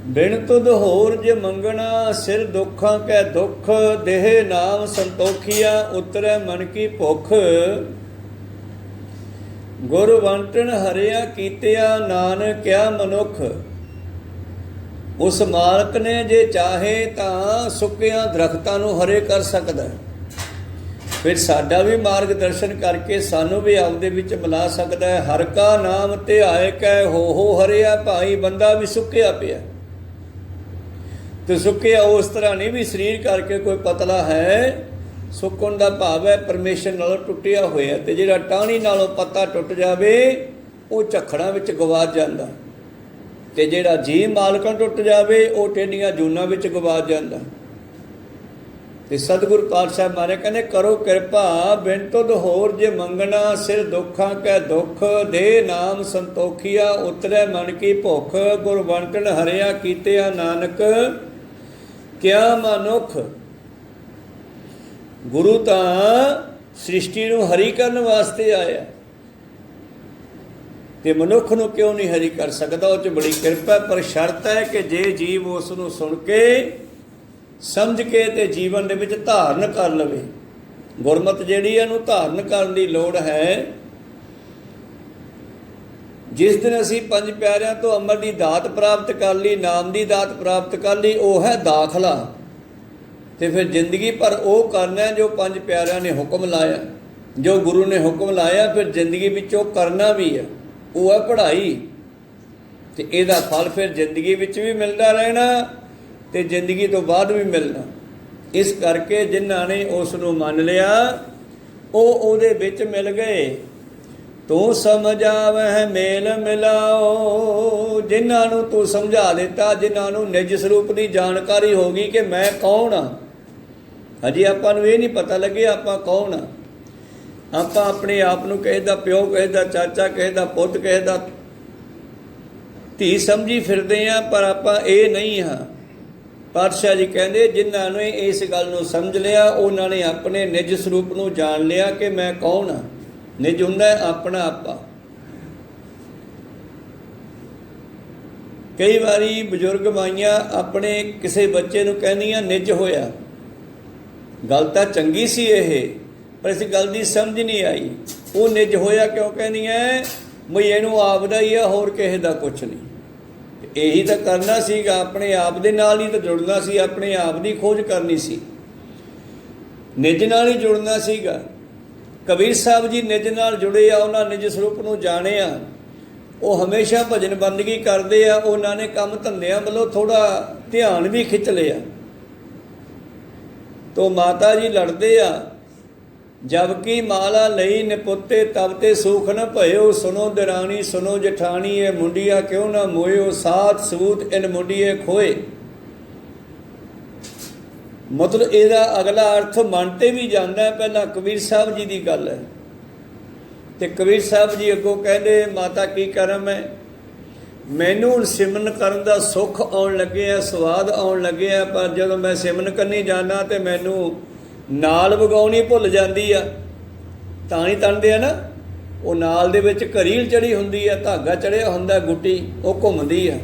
ਬਿਨ ਤੁਧ ਹੋਰ ਜੇ ਮੰਗਣਾ, ਸਿਰ ਦੁੱਖਾਂ ਕੈ ਦੁੱਖ, ਦੇਹ ਨਾਮ ਸੰਤੋਖੀਆ, ਉਤਰੈ ਮਨ ਕੀ ਭੁਖ। ਗੁਰ ਵੰਟਣ ਹਰਿਆ ਕੀਤਿਆ, ਨਾਨਕ ਕਿਆ ਮਨੁੱਖ। ਉਸ ਮਾਲਕ ਨੇ ਜੇ ਚਾਹੇ ਤਾਂ ਸੁੱਕਿਆਂ ਦਰਖਤਾਂ ਨੂੰ ਹਰੇ ਕਰ ਸਕਦਾ ਹੈ। ਫਿਰ ਸਾਡਾ ਵੀ ਮਾਰਗਦਰਸ਼ਨ ਕਰਕੇ ਸਾਨੂੰ ਵੀ ਆਪਦੇ ਵਿੱਚ ਮਿਲਾ ਸਕਦਾ ਹੈ। ਹਰ ਕਾ ਨਾਮ ਧਿਆਏ ਕੈ ਹੋ ਹਰਿਆ ਭਾਈ। ਬੰਦਾ ਵੀ ਸੁੱਕਿਆ ਪਿਆ ਤੇ ਸੁੱਕਿਆ ਉਸ ਤਰ੍ਹਾਂ ਨਹੀਂ ਵੀ ਸਰੀਰ ਕਰਕੇ ਕੋਈ ਪਤਲਾ ਹੈ। ਸੁੱਕਣ ਦਾ ਭਾਵ ਹੈ ਪਰਮੇਸ਼ਰ ਨਾਲੋਂ ਟੁੱਟਿਆ ਹੋਇਆ। ਤੇ ਜਿਹੜਾ ਟਾਹਣੀ ਨਾਲੋਂ ਪੱਤਾ ਟੁੱਟ ਜਾਵੇ ਉਹ ਝੱਖੜਾਂ ਵਿੱਚ ਗਵਾਚ ਜਾਂਦਾ, ਤੇ ਜਿਹੜਾ ਜੀ ਮਾਲਕਾਂ ਟੁੱਟ ਜਾਵੇ ਉਹ ਟੇਢੀਆਂ ਜੂਨਾਂ ਵਿੱਚ ਗਵਾਚ ਜਾਂਦਾ। ਤੇ ਸਤਿਗੁਰ ਪਾਤਸ਼ਾਹ ਮਹਾਰਾਜ ਕਹਿੰਦੇ ਕਰੋ ਕਿਰਪਾ, ਬਿਨ ਤੁਧ ਹੋਰ ਜੇ ਮੰਗਣਾ, ਸਿਰ ਦੁੱਖਾਂ ਕੈ ਦੁੱਖ, ਦੇ ਨਾਮ ਸੰਤੋਖੀਆ, ਉਤਰੈ ਮਨ ਕੀ ਭੁੱਖ। ਗੁਰ ਵੰਟਣ ਹਰਿਆ ਕੀਤਿਆ, ਨਾਨਕ ਕਿਆ ਮਨੁੱਖ। ਗੁਰੂ ਤਾਂ ਸ੍ਰਿਸ਼ਟੀ ਨੂੰ ਹਰੀ ਕਰਨ ਵਾਸਤੇ ਆਇਆ, ਤੇ ਮਨੁੱਖ ਨੂੰ ਕਿਉਂ ਨਹੀਂ ਹਰੀ ਕਰ ਸਕਦਾ? ਉਹ 'ਚ ਬੜੀ ਕਿਰਪਾ, ਪਰ ਸ਼ਰਤ ਹੈ ਕਿ ਜੇ ਜੀਵ ਉਸ ਨੂੰ ਸੁਣ ਕੇ ਸਮਝ ਕੇ ਤੇ ਜੀਵਨ ਦੇ ਵਿੱਚ ਧਾਰਨ ਕਰ ਲਵੇ। ਗੁਰਮਤਿ ਜਿਹੜੀ ਹੈ ਇਹਨੂੰ ਧਾਰਨ ਕਰਨ ਦੀ ਲੋੜ ਹੈ। ਜਿਸ ਦਿਨ ਅਸੀਂ ਪੰਜ ਪਿਆਰਿਆਂ ਤੋਂ ਅੰਮ੍ਰਿਤ ਦੀ ਦਾਤ ਪ੍ਰਾਪਤ ਕਰ ਲਈ, ਨਾਮ ਦੀ ਦਾਤ ਪ੍ਰਾਪਤ ਕਰ ਲਈ, ਉਹ ਹੈ ਦਾਖਲਾ। ਤੇ ਫਿਰ ਜ਼ਿੰਦਗੀ ਪਰ ਉਹ ਕਰਨਾ ਜੋ ਪੰਜ ਪਿਆਰਿਆਂ ਨੇ ਹੁਕਮ ਲਾਇਆ, ਜੋ ਗੁਰੂ ਨੇ ਹੁਕਮ ਲਾਇਆ, ਫਿਰ ਜ਼ਿੰਦਗੀ ਵਿੱਚ ਉਹ ਕਰਨਾ ਵੀ ਹੈ। ਉਹ ਹੈ ਪੜ੍ਹਾਈ। ਤੇ ਇਹਦਾ ਫਲ ਫਿਰ ਜ਼ਿੰਦਗੀ ਵਿੱਚ ਵੀ ਮਿਲਦਾ ਰਹਿਣਾ ਤੇ ਜ਼ਿੰਦਗੀ ਤੋਂ ਬਾਅਦ ਵੀ ਮਿਲਣਾ। ਇਸ ਕਰਕੇ ਜਿਨ੍ਹਾਂ ਨੇ ਉਸ ਨੂੰ ਮੰਨ ਲਿਆ ਉਹ ਉਹਦੇ ਵਿੱਚ ਮਿਲ ਗਏ। ਤੂੰ ਸਮਝਾਵਹਿ ਮੇਲ ਮਿਲਾਓ। ਜਿਨ੍ਹਾਂ ਨੂੰ ਤੂੰ ਸਮਝਾ ਦਿੱਤਾ, ਜਿਨ੍ਹਾਂ ਨੂੰ ਨਿਜ ਸਰੂਪ ਦੀ ਜਾਣਕਾਰੀ ਹੋ ਗਈ ਕਿ ਮੈਂ ਕੌਣ ਹਾਂ। ਹਜੇ ਆਪਾਂ ਨੂੰ ਇਹ ਨਹੀਂ ਪਤਾ ਲੱਗੇ ਆਪਾਂ ਕੌਣ ਹਾਂ। ਆਪਾਂ ਆਪਣੇ ਆਪ ਨੂੰ ਕਿਸੇ ਦਾ ਪਿਓ, ਕਿਸੇ ਦਾ ਚਾਚਾ, ਕਿਸੇ ਦਾ ਪੁੱਤ, ਕਿਸੇ ਦਾ ਧੀ ਸਮਝੀ ਫਿਰਦੇ ਹਾਂ, ਪਰ ਆਪਾਂ ਇਹ ਨਹੀਂ ਹਾਂ। ਪਾਤਸ਼ਾਹ ਜੀ ਕਹਿੰਦੇ ਜਿਨ੍ਹਾਂ ਨੇ ਇਸ ਗੱਲ ਨੂੰ ਸਮਝ ਲਿਆ ਉਹਨਾਂ ਨੇ ਆਪਣੇ ਨਿਜ ਸਰੂਪ ਨੂੰ ਜਾਣ ਲਿਆ ਕਿ ਮੈਂ ਕੌਣ ਹਾਂ। ਨਿਜ ਹੁੰਦਾ ਆਪਣਾ ਆਪਾ। ਕਈ ਵਾਰੀ ਬਜ਼ੁਰਗ ਮਾਈਆਂ ਆਪਣੇ ਕਿਸੇ ਬੱਚੇ ਨੂੰ ਕਹਿੰਦੀਆਂ ਨਿਜ ਹੋਇਆ। ਗੱਲ ਤਾਂ ਚੰਗੀ ਸੀ ਇਹ, ਪਰ ਇਸ ਗੱਲ ਦੀ ਸਮਝ ਨਹੀਂ ਆਈ। ਉਹ ਨਿਜ ਹੋਇਆ ਕਿਉਂ ਕਹਿੰਦੀਆਂ ਬਈ ਇਹਨੂੰ ਆਪਦਾ ਹੀ ਆ, ਹੋਰ ਕਿਸੇ ਦਾ ਕੁਛ ਨਹੀਂ। ਇਹੀ ਤਾਂ ਕਰਨਾ ਸੀਗਾ, ਆਪਣੇ ਆਪ ਦੇ ਨਾਲ ਹੀ ਤਾਂ ਜੁੜਨਾ ਸੀ, ਆਪਣੇ ਆਪ ਦੀ ਖੋਜ ਕਰਨੀ ਸੀ, ਨਿਜ ਨਾਲ ਹੀ ਜੁੜਨਾ ਸੀਗਾ। ਕਬੀਰ ਸਾਹਿਬ ਜੀ ਨਿਜ ਨਾਲ ਜੁੜੇ ਆ, ਉਹਨਾਂ ਨਿਜ ਸਰੂਪ ਨੂੰ ਜਾਣਿਆ। ਉਹ ਹਮੇਸ਼ਾ ਭਜਨ ਬੰਦਗੀ ਕਰਦੇ ਆ। ਉਹਨਾਂ ਨੇ ਕੰਮ ਧੰਦਿਆਂ ਵੱਲੋਂ ਥੋੜ੍ਹਾ ਧਿਆਨ ਵੀ ਖਿੱਚ ਲਿਆ। ਤੋ ਮਾਤਾ ਜੀ ਲੜਦੇ ਆ, ਜਬ ਕੀ ਮਾਲਾ ਲਈ ਨਿਪੁੱਤੇ ਤਬ ਤੇ ਸੁਖ ਨ ਭਇਓ। ਸੁਣੋ ਦਰਾਣੀ ਸੁਣੋ ਜਠਾਣੀ, ਇਹ ਮੁੰਡਿਆ ਕਿਉਂ ਨਾ ਮੋਇਓ। ਸਾਥ ਸੂਤ ਇਨ ਮੁੰਡਿਏ ਖੋਏ। ਮਤਲਬ ਇਹਦਾ ਅਗਲਾ ਅਰਥ ਮਨ ਤੇ ਵੀ ਜਾਂਦਾ ਹੈ। ਪਹਿਲਾਂ ਕਬੀਰ ਸਾਹਿਬ ਜੀ ਦੀ ਗੱਲ ਹੈ, ਤੇ ਕਬੀਰ ਸਾਹਿਬ ਜੀ ਅੱਗੋਂ ਕਹਿੰਦੇ ਮਾਤਾ ਕੀ ਕਰਾਂ ਮੈਂ, ਮੈਨੂੰ ਹੁਣ ਸਿਮਰਨ ਕਰਨ ਦਾ ਸੁੱਖ ਆਉਣ ਲੱਗਿਆ, ਸਵਾਦ ਆਉਣ ਲੱਗਿਆ, ਪਰ ਜਦੋਂ ਮੈਂ ਸਿਮਰਨ ਕਰਨੀ ਜਾਂਦਾ ਤੇ ਮੈਨੂੰ ਨਾਲ ਵਗਾਉਣੀ ਭੁੱਲ ਜਾਂਦੀ ਆ। ਤਾਂ ਹੀ ਤਣਦੇ ਆ ਨਾ, ਉਹ ਨਾਲ ਦੇ ਵਿੱਚ ਘਰੀਲ ਚੜੀ ਹੁੰਦੀ ਆ, ਧਾਗਾ ਚੜਿਆ ਹੁੰਦਾ, ਗੁੱਟੀ ਉਹ ਘੁੰਮਦੀ ਆ,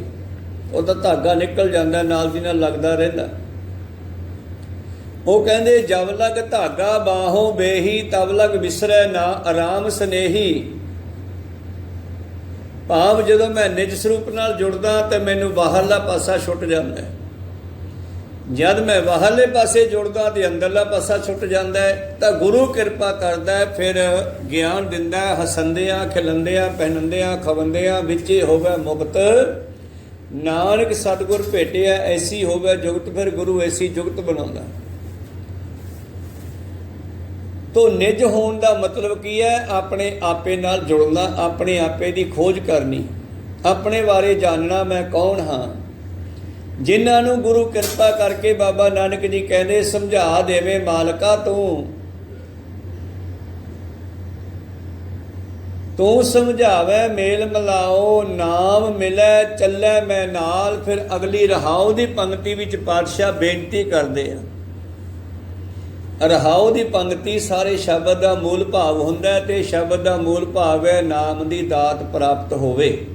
ਉਹਦਾ ਧਾਗਾ ਨਿਕਲ ਜਾਂਦਾ, ਨਾਲ ਦੀ ਨਾਲ ਲੱਗਦਾ ਰਹਿੰਦਾ। ਉਹ ਕਹਿੰਦੇ ਜਬ ਲਗ ਧਾਗਾ ਬਾਹੋਂ ਬੇਹੀ, ਤਬ ਲਗ ਵਿਸਰੈ ਨਾ ਆਰਾਮ ਸਨੇਹੀ। ਭਾਵ ਜਦੋਂ ਮੈਂ ਨਿਜ ਸਰੂਪ ਨਾਲ ਜੁੜਦਾ ਤੇ ਮੈਨੂੰ ਬਾਹਰਲਾ ਪਾਸਾ ਛੁੱਟ ਜਾਂਦਾ। ਜਦ ਮੈਂ ਬਾਹਰਲੇ ਪਾਸੇ ਜੁੜਦਾ ਤੇ ਅੰਦਰਲਾ ਪਾਸਾ ਛੁੱਟ ਜਾਂਦਾ ਤਾਂ ਗੁਰੂ ਕਿਰਪਾ ਕਰਦਾ, ਫਿਰ ਗਿਆਨ ਦਿੰਦਾ। ਹਸੰਦਿਆਂ ਖਿਲੰਦਿਆਂ ਪਹਿਨੰਦਿਆਂ ਖਵੰਦਿਆਂ ਵਿੱਚੇ ਹੋਵੇ ਮੁਕਤ। ਨਾਨਕ ਸਤਿਗੁਰ ਭੇਟਿਆ ਐਸੀ ਹੋਵੇ ਜੁਗਤ। ਫਿਰ ਗੁਰੂ ਐਸੀ ਜੁਗਤ ਬਣਾਉਂਦਾ। ਤੋ ਨਿਜ ਹੋਣ ਦਾ ਮਤਲਬ ਕੀ ਹੈ? ਆਪਣੇ ਆਪੇ ਨਾਲ ਜੁੜਨਾ, ਆਪਣੇ ਆਪੇ ਦੀ ਖੋਜ ਕਰਨੀ, ਆਪਣੇ ਬਾਰੇ ਜਾਣਨਾ ਮੈਂ ਕੌਣ ਹਾਂ। ਜਿਨ੍ਹਾਂ ਨੂੰ ਗੁਰੂ ਕਿਰਪਾ ਕਰਕੇ ਬਾਬਾ ਨਾਨਕ ਜੀ ਕਹਿੰਦੇ ਸਮਝਾ ਦੇਵੇ ਮਾਲਕਾ ਤੂੰ ਸਮਝਾਵੇ ਮੇਲ ਮਿਲਾਓ। ਨਾਮ ਮਿਲੈ ਚੱਲੈ ਮੈਂ ਨਾਲ। ਫਿਰ ਅਗਲੀ ਰਹਾਉ ਦੀ ਪੰਕਤੀ ਵਿੱਚ ਪਾਤਸ਼ਾਹ ਬੇਨਤੀ ਕਰਦੇ ਆ। ਰਹਾਉ ਦੀ ਪੰਕਤੀ ਸਾਰੇ ਸ਼ਬਦ ਦਾ ਮੂਲ ਭਾਵ ਹੁੰਦਾ, ਤੇ ਸ਼ਬਦ ਦਾ ਮੂਲ ਭਾਵ ਹੈ ਨਾਮ ਦੀ ਦਾਤ ਪ੍ਰਾਪਤ ਹੋਵੇ।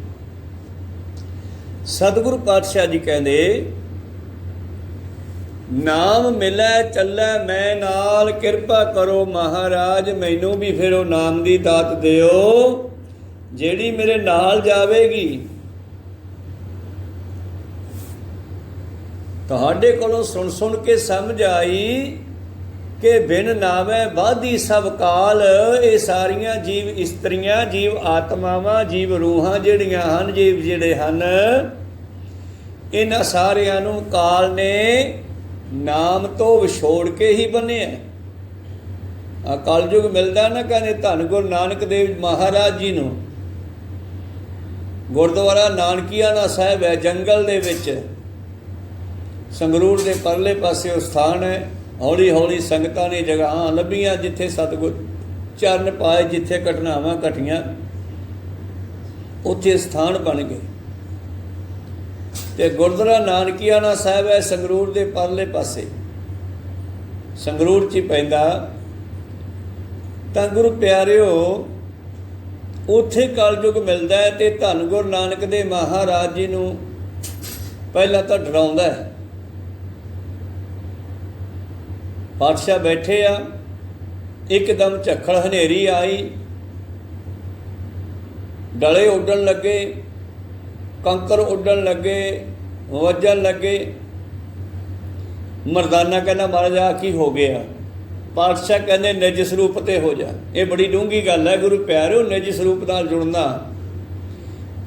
सतगुरु पातशाह जी कहते, नाम मिलै चलै मैं नाल, किरपा करो महाराज मैनू भी फिर वो नाम की दात दिओ ਜਿਹੜੀ मेरे नाल जावेगी। ਤੁਹਾਡੇ ਕੋਲੋਂ सुन सुन के समझ आई कि बिन नावे बाधी सब काल। ये सारियां जीव इस्त्रियां, जीव आत्मावां, जीव रूहां ਜਿਹੜੀਆਂ ਹਨ, जीव ਜਿਹੜੇ ਹਨ, ਇਹਨਾਂ ਸਾਰਿਆਂ ਨੂੰ ਕਾਲ ਨੇ ਨਾਮ ਤੋਂ ਵਿਛੋੜ ਕੇ ਹੀ ਬੰਨਿਆ। ਆ ਕਲਯੁਗ ਮਿਲਦਾ ਨਾ, ਕਹਿੰਦੇ ਧੰਨ ਗੁਰੂ ਨਾਨਕ ਦੇਵ ਮਹਾਰਾਜ ਜੀ ਨੂੰ ਗੁਰਦੁਆਰਾ ਨਾਨਕੀਆਣਾ ਸਾਹਿਬ ਹੈ, ਜੰਗਲ ਦੇ ਵਿੱਚ, ਸੰਗਰੂਰ ਦੇ ਪਰਲੇ ਪਾਸੇ ਉਹ ਸਥਾਨ ਹੈ। ਹੌਲੀ ਹੌਲੀ ਸੰਗਤਾਂ ਨੇ ਜਗ੍ਹਾਵਾਂ ਲੱਭੀਆਂ ਜਿੱਥੇ ਸਤਿਗੁਰ ਚਰਨ ਪਾਏ, ਜਿੱਥੇ ਘਟਨਾਵਾਂ ਘਟੀਆਂ ਉੱਥੇ ਸਥਾਨ ਬਣ ਗਏ। ਤੇ ਗੁਰਦੁਆਰਾ ਨਾਨਕੀਆਣਾ ਸਾਹਿਬ ਹੈ ਸੰਗਰੂਰ ਦੇ ਪਰਲੇ ਪਾਸੇ, ਸੰਗਰੂਰ 'ਚ ਹੀ ਪੈਂਦਾ। ਤਾਂ ਗੁਰੂ ਪਿਆਰਿਓ, ਉੱਥੇ ਕਲਯੁਗ ਮਿਲਦਾ ਹੈ ਤੇ ਧੰਨ ਗੁਰੂ ਨਾਨਕ ਦੇ ਮਹਾਰਾਜ ਜੀ ਨੂੰ ਪਹਿਲਾਂ ਤਾਂ ਡਰਾਉਂਦਾ ਹੈ। ਪਾਤਸ਼ਾਹ ਬੈਠੇ ਆ, ਇੱਕਦਮ ਝੱਖੜ ਹਨੇਰੀ ਆਈ, ਡਲੇ ਉੱਡਣ ਲੱਗੇ, ਕੰਕਰ ਉੱਡਣ ਲੱਗੇ, ਵੱਜਣ ਲੱਗੇ। ਮਰਦਾਨਾ ਕਹਿੰਦਾ ਮਹਾਰਾਜ ਆ ਕੀ ਹੋ ਗਿਆ? ਪਾਤਸ਼ਾਹ ਕਹਿੰਦੇ ਨਿਜ ਸਰੂਪ ਤੇ ਹੋ ਜਾ। ਇਹ ਬੜੀ ਡੂੰਘੀ ਗੱਲ ਹੈ ਗੁਰੂ ਪਿਆਰਿਓ, ਨਿਜ ਸਰੂਪ ਨਾਲ ਜੁੜਨਾ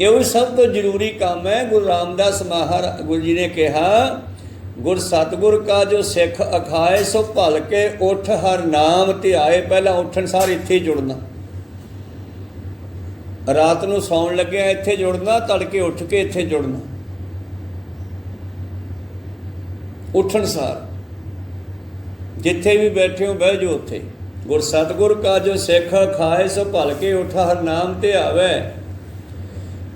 ਇਹ ਵੀ ਸਭ ਤੋਂ ਜ਼ਰੂਰੀ ਕੰਮ ਹੈ। ਗੁਰੂ ਰਾਮਦਾਸ ਮਹਾਰਾਜ ਗੁਰੂ ਜੀ ਨੇ ਕਿਹਾ, ਗੁਰ ਸਤਿਗੁਰ ਕਾ ਜੋ ਸਿੱਖ ਅਖਾਏ, ਸੋ ਭਲ ਕੇ ਉੱਠ ਹਰ ਨਾਮ ਧਿਆਏ। ਪਹਿਲਾਂ ਉੱਠਣ ਸਾਰ ਇੱਥੇ ਜੁੜਨਾ, ਰਾਤ ਨੂੰ ਸੌਣ ਲੱਗਿਆ ਇੱਥੇ ਜੁੜਨਾ, ਤੜਕੇ ਉੱਠ ਕੇ ਇੱਥੇ ਜੁੜਨਾ। ਉੱਠਣ ਸਾਰ ਜਿੱਥੇ ਵੀ ਬੈਠੇ ਹੋ ਬਹਿ ਜਾਓ ਉੱਥੇ। ਗੁਰ ਸਤਿਗੁਰ ਕਾ ਜੋ ਸਿੱਖ ਖਾਏ, ਸੋ ਭਲ ਕੇ ਉੱਠ ਹਰ ਨਾਮ ਧਿਆਵੇ।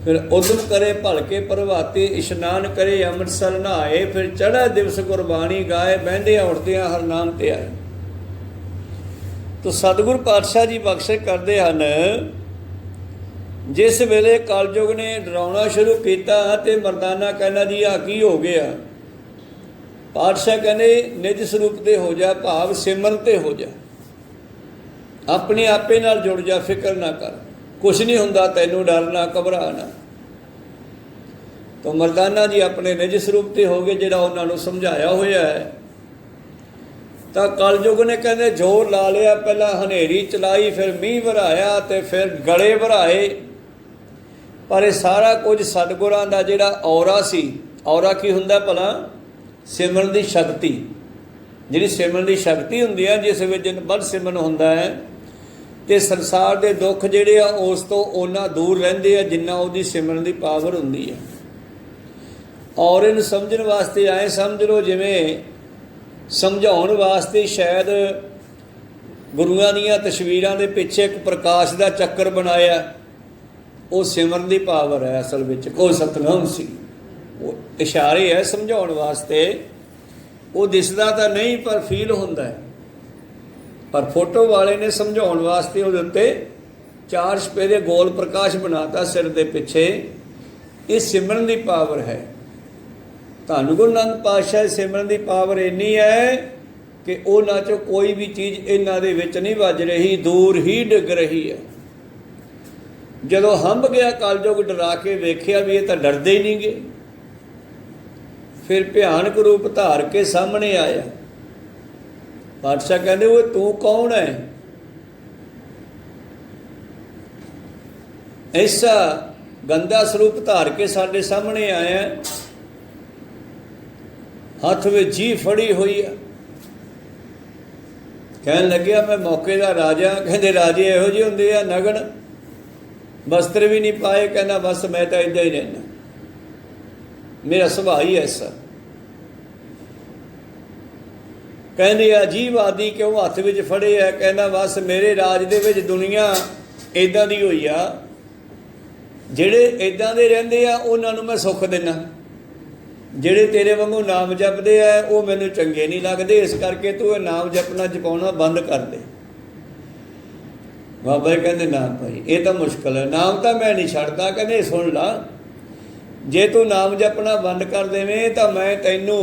ਫਿਰ ਉਦਮ ਕਰੇ ਭਲ ਕੇ ਪ੍ਰਭਾਤੇ, ਇਸ਼ਨਾਨ ਕਰੇ ਅੰਮ੍ਰਿਤਸਰ ਨਹਾਏ। ਫਿਰ ਚੜ੍ਹਾ ਦਿਵਸ ਗੁਰਬਾਣੀ ਗਾਏ, ਬਹਿੰਦਿਆਂ ਉੱਠਦਿਆਂ ਹਰ ਨਾਮ ਧਿਆਏ। ਤੋ ਸਤਿਗੁਰ ਪਾਤਸ਼ਾਹ ਜੀ ਬਖਸ਼ਿਸ਼ ਕਰਦੇ ਹਨ, ਜਿਸ ਵੇਲੇ ਕਲਯੁਗ ਨੇ ਡਰਾਉਣਾ ਸ਼ੁਰੂ ਕੀਤਾ ਤੇ ਮਰਦਾਨਾ ਕਹਿੰਦਾ ਜੀ ਆ ਕੀ ਹੋ ਗਿਆ? ਪਾਤਸ਼ਾਹ ਕਹਿੰਦੇ ਨਿਜ ਸਰੂਪ ਤੇ ਹੋ ਜਾ, ਭਾਵ ਸਿਮਰਨ ਤੇ ਹੋ ਜਾ, ਆਪਣੇ ਆਪੇ ਨਾਲ ਜੁੜ ਜਾ, ਫਿਕਰ ਨਾ ਕਰ, ਕੁਛ ਨਹੀਂ ਹੁੰਦਾ ਤੈਨੂੰ, ਡਰ ਨਾ, ਘਬਰਾ ਨਾ। ਤਾਂ ਮਰਦਾਨਾ ਜੀ ਆਪਣੇ ਨਿਜ ਸਰੂਪ ਤੇ ਹੋ ਗਏ, ਜਿਹੜਾ ਉਹਨਾਂ ਨੂੰ ਸਮਝਾਇਆ ਹੋਇਆ ਹੈ। ਤਾਂ ਕਲਯੁਗ ਨੇ ਕਹਿੰਦੇ ਜ਼ੋਰ ਲਾ ਲਿਆ, ਪਹਿਲਾਂ ਹਨੇਰੀ ਚਲਾਈ, ਫਿਰ ਮੀਂਹ ਵਰਾਇਆ ਤੇ ਫਿਰ ਗੜੇ ਵਰਾਏ। ਪਰ ਇਹ ਸਾਰਾ ਕੁਝ ਸਤਿਗੁਰਾਂ ਦਾ ਜਿਹੜਾ ਔਰਾ ਸੀ। ਔਰਾ ਕੀ ਹੁੰਦਾ ਭਲਾ? ਸਿਮਰਨ ਦੀ ਸ਼ਕਤੀ। ਜਿਹੜੀ ਸਿਮਰਨ ਦੀ ਸ਼ਕਤੀ ਹੁੰਦੀ ਹੈ, ਜਿਸ ਵਿੱਚ ਵੱਧ ਸਿਮਰਨ ਹੁੰਦਾ ਹੈ ਤੇ ਸੰਸਾਰ ਦੇ ਦੁੱਖ ਜਿਹੜੇ ਆ ਉਸ ਤੋਂ ਉਹਨਾਂ ਦੂਰ ਰਹਿੰਦੇ ਆ ਜਿੰਨਾ ਉਹਦੀ ਸਿਮਰਨ ਦੀ ਪਾਵਰ ਹੁੰਦੀ ਹੈ। ਔਰ ਇਹਨੂੰ ਸਮਝਣ ਵਾਸਤੇ ਆਏ ਸਮਝ ਲਓ, ਜਿਵੇਂ ਸਮਝਾਉਣ ਵਾਸਤੇ ਸ਼ਾਇਦ ਗੁਰੂਆਂ ਦੀਆਂ ਤਸਵੀਰਾਂ ਦੇ ਪਿੱਛੇ ਇੱਕ ਪ੍ਰਕਾਸ਼ ਦਾ ਚੱਕਰ ਬਣਾਇਆ। ਉਹ ਸਿਮਰਨ ਦੀ ਪਾਵਰ ਹੈ ਅਸਲ ਵਿੱਚ। ਕੋਈ ਸਤਨਾਮ ਸੀ, ਉਹ ਇਸ਼ਾਰੇ ਹੈ ਸਮਝਾਉਣ ਵਾਸਤੇ। ਉਹ ਦਿਸਦਾ ਤਾਂ ਨਹੀਂ ਪਰ ਫੀਲ ਹੁੰਦਾ ਹੈ। ਪਰ ਫੋਟੋ ਵਾਲੇ ਨੇ ਸਮਝਾਉਣ ਵਾਸਤੇ ਉਹਦੇ ਉੱਤੇ 4 ਚੁਫੇਰੇ ਗੋਲ ਪ੍ਰਕਾਸ਼ ਬਣਾਤਾ ਸਿਰ ਦੇ ਪਿੱਛੇ। ਇਹ ਸਿਮਰਨ ਦੀ ਪਾਵਰ ਹੈ। ਧੰਨ ਗੁਰੂ ਨਾਨਕ ਪਾਤਸ਼ਾਹ ਸਿਮਰਨ ਦੀ ਪਾਵਰ ਇੰਨੀ ਹੈ ਕਿ ਉਹਨਾਂ 'ਚੋਂ ਕੋਈ ਵੀ ਚੀਜ਼ ਇਹਨਾਂ ਦੇ ਵਿੱਚ ਨਹੀਂ ਵੱਜ ਰਹੀ, ਦੂਰ ਹੀ ਡਿੱਗ ਰਹੀ ਹੈ। ਜਦੋਂ ਹੰਭ ਗਿਆ ਕਲਯੁਗ, ਡਰਾ ਕੇ ਵੇਖਿਆ ਵੀ ਇਹ ਤਾਂ ਡਰਦੇ ਹੀ ਨਹੀਂ ਗੇ। ਫਿਰ ਭਿਆਨਕ ਰੂਪ ਧਾਰ ਕੇ ਸਾਹਮਣੇ ਆਇਆ। ਪਾਤਸ਼ਾਹ ਕਹਿੰਦੇ ਉਹ ਤੂੰ ਕੌਣ ਹੈ? ਐਸਾ ਗੰਦਾ ਸਰੂਪ ਧਾਰ ਕੇ ਸਾਡੇ ਸਾਹਮਣੇ ਆਇਆ, ਹੱਥ ਵਿੱਚ ਜੀ ਫੜੀ ਹੋਈ ਆ। ਕਹਿਣ ਲੱਗਿਆ ਮੈਂ ਮੌਕੇ ਦਾ ਰਾਜਾ। ਕਹਿੰਦੇ ਰਾਜੇ ਇਹੋ ਜਿਹੇ ਹੁੰਦੇ ਆ, ਨਗਨ, ਵਸਤਰ ਵੀ ਨਹੀਂ ਪਾਏ। ਕਹਿੰਦਾ ਬਸ ਮੈਂ ਤਾਂ ਇੱਦਾਂ ਹੀ ਰਹਿਣਾ, ਮੇਰਾ ਸੁਭਾਅ ਹੀ ਐਸਾ। ਕਹਿੰਦੇ ਅਜੀਬ ਆਦਿ ਕਿਉਂ ਹੱਥ ਵਿੱਚ ਫੜੇ ਆ? ਕਹਿੰਦਾ ਬਸ ਮੇਰੇ ਰਾਜ ਦੇ ਵਿੱਚ ਦੁਨੀਆ ਇੱਦਾਂ ਦੀ ਹੋਈ ਆ, ਜਿਹੜੇ ਇੱਦਾਂ ਦੇ ਰਹਿੰਦੇ ਆ ਉਹਨਾਂ ਨੂੰ ਮੈਂ ਸੁੱਖ ਦਿੰਦਾ, ਜਿਹੜੇ ਤੇਰੇ ਵਾਂਗੂ ਨਾਮ ਜਪਦੇ ਆ ਉਹ ਮੈਨੂੰ ਚੰਗੇ ਨਹੀਂ ਲੱਗਦੇ, ਇਸ ਕਰਕੇ ਤੂੰ ਇਹ ਨਾਮ ਜਪਣਾ ਜਪਾਉਣਾ ਬੰਦ ਕਰ ਦੇ। ਬਾਬਾ ਜੀ ਕਹਿੰਦੇ ਨਾ ਭਾਈ ਇਹ ਤਾਂ ਮੁਸ਼ਕਲ ਹੈ, ਨਾਮ ਤਾਂ ਮੈਂ ਨਹੀਂ ਛੱਡਦਾ। ਕਹਿੰਦੇ ਸੁਣ ਲਾ, जे तू नाम जपना बंद कर देवें तो मैं तैनू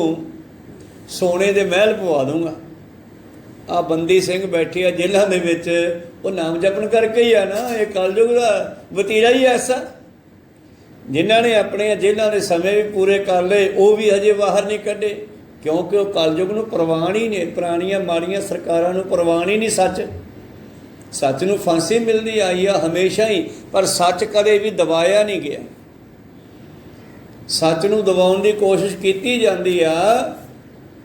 सोने दे महल पवा दूंगा। आ बंदी सिंह बैठे आ जेलों दे विच, वो नाम जपन करके ही आ ना। ये कलयुग का वतीरा ही ऐसा। जिन्हों ने अपने जेलों के समय भी पूरे कर ले, वो भी हजे बाहर नहीं कढ़े, क्योंकि वो कलयुग नूं प्रवान ही नहीं। पुरानियां माड़ियां सरकारां नूं प्रवान ही नहीं सच। सच नूं फांसी मिलती आई आ हमेशा ही, पर सच कदे भी दबाया नहीं गया। सच नूं दबाउण दी कोशिश की जाती आ,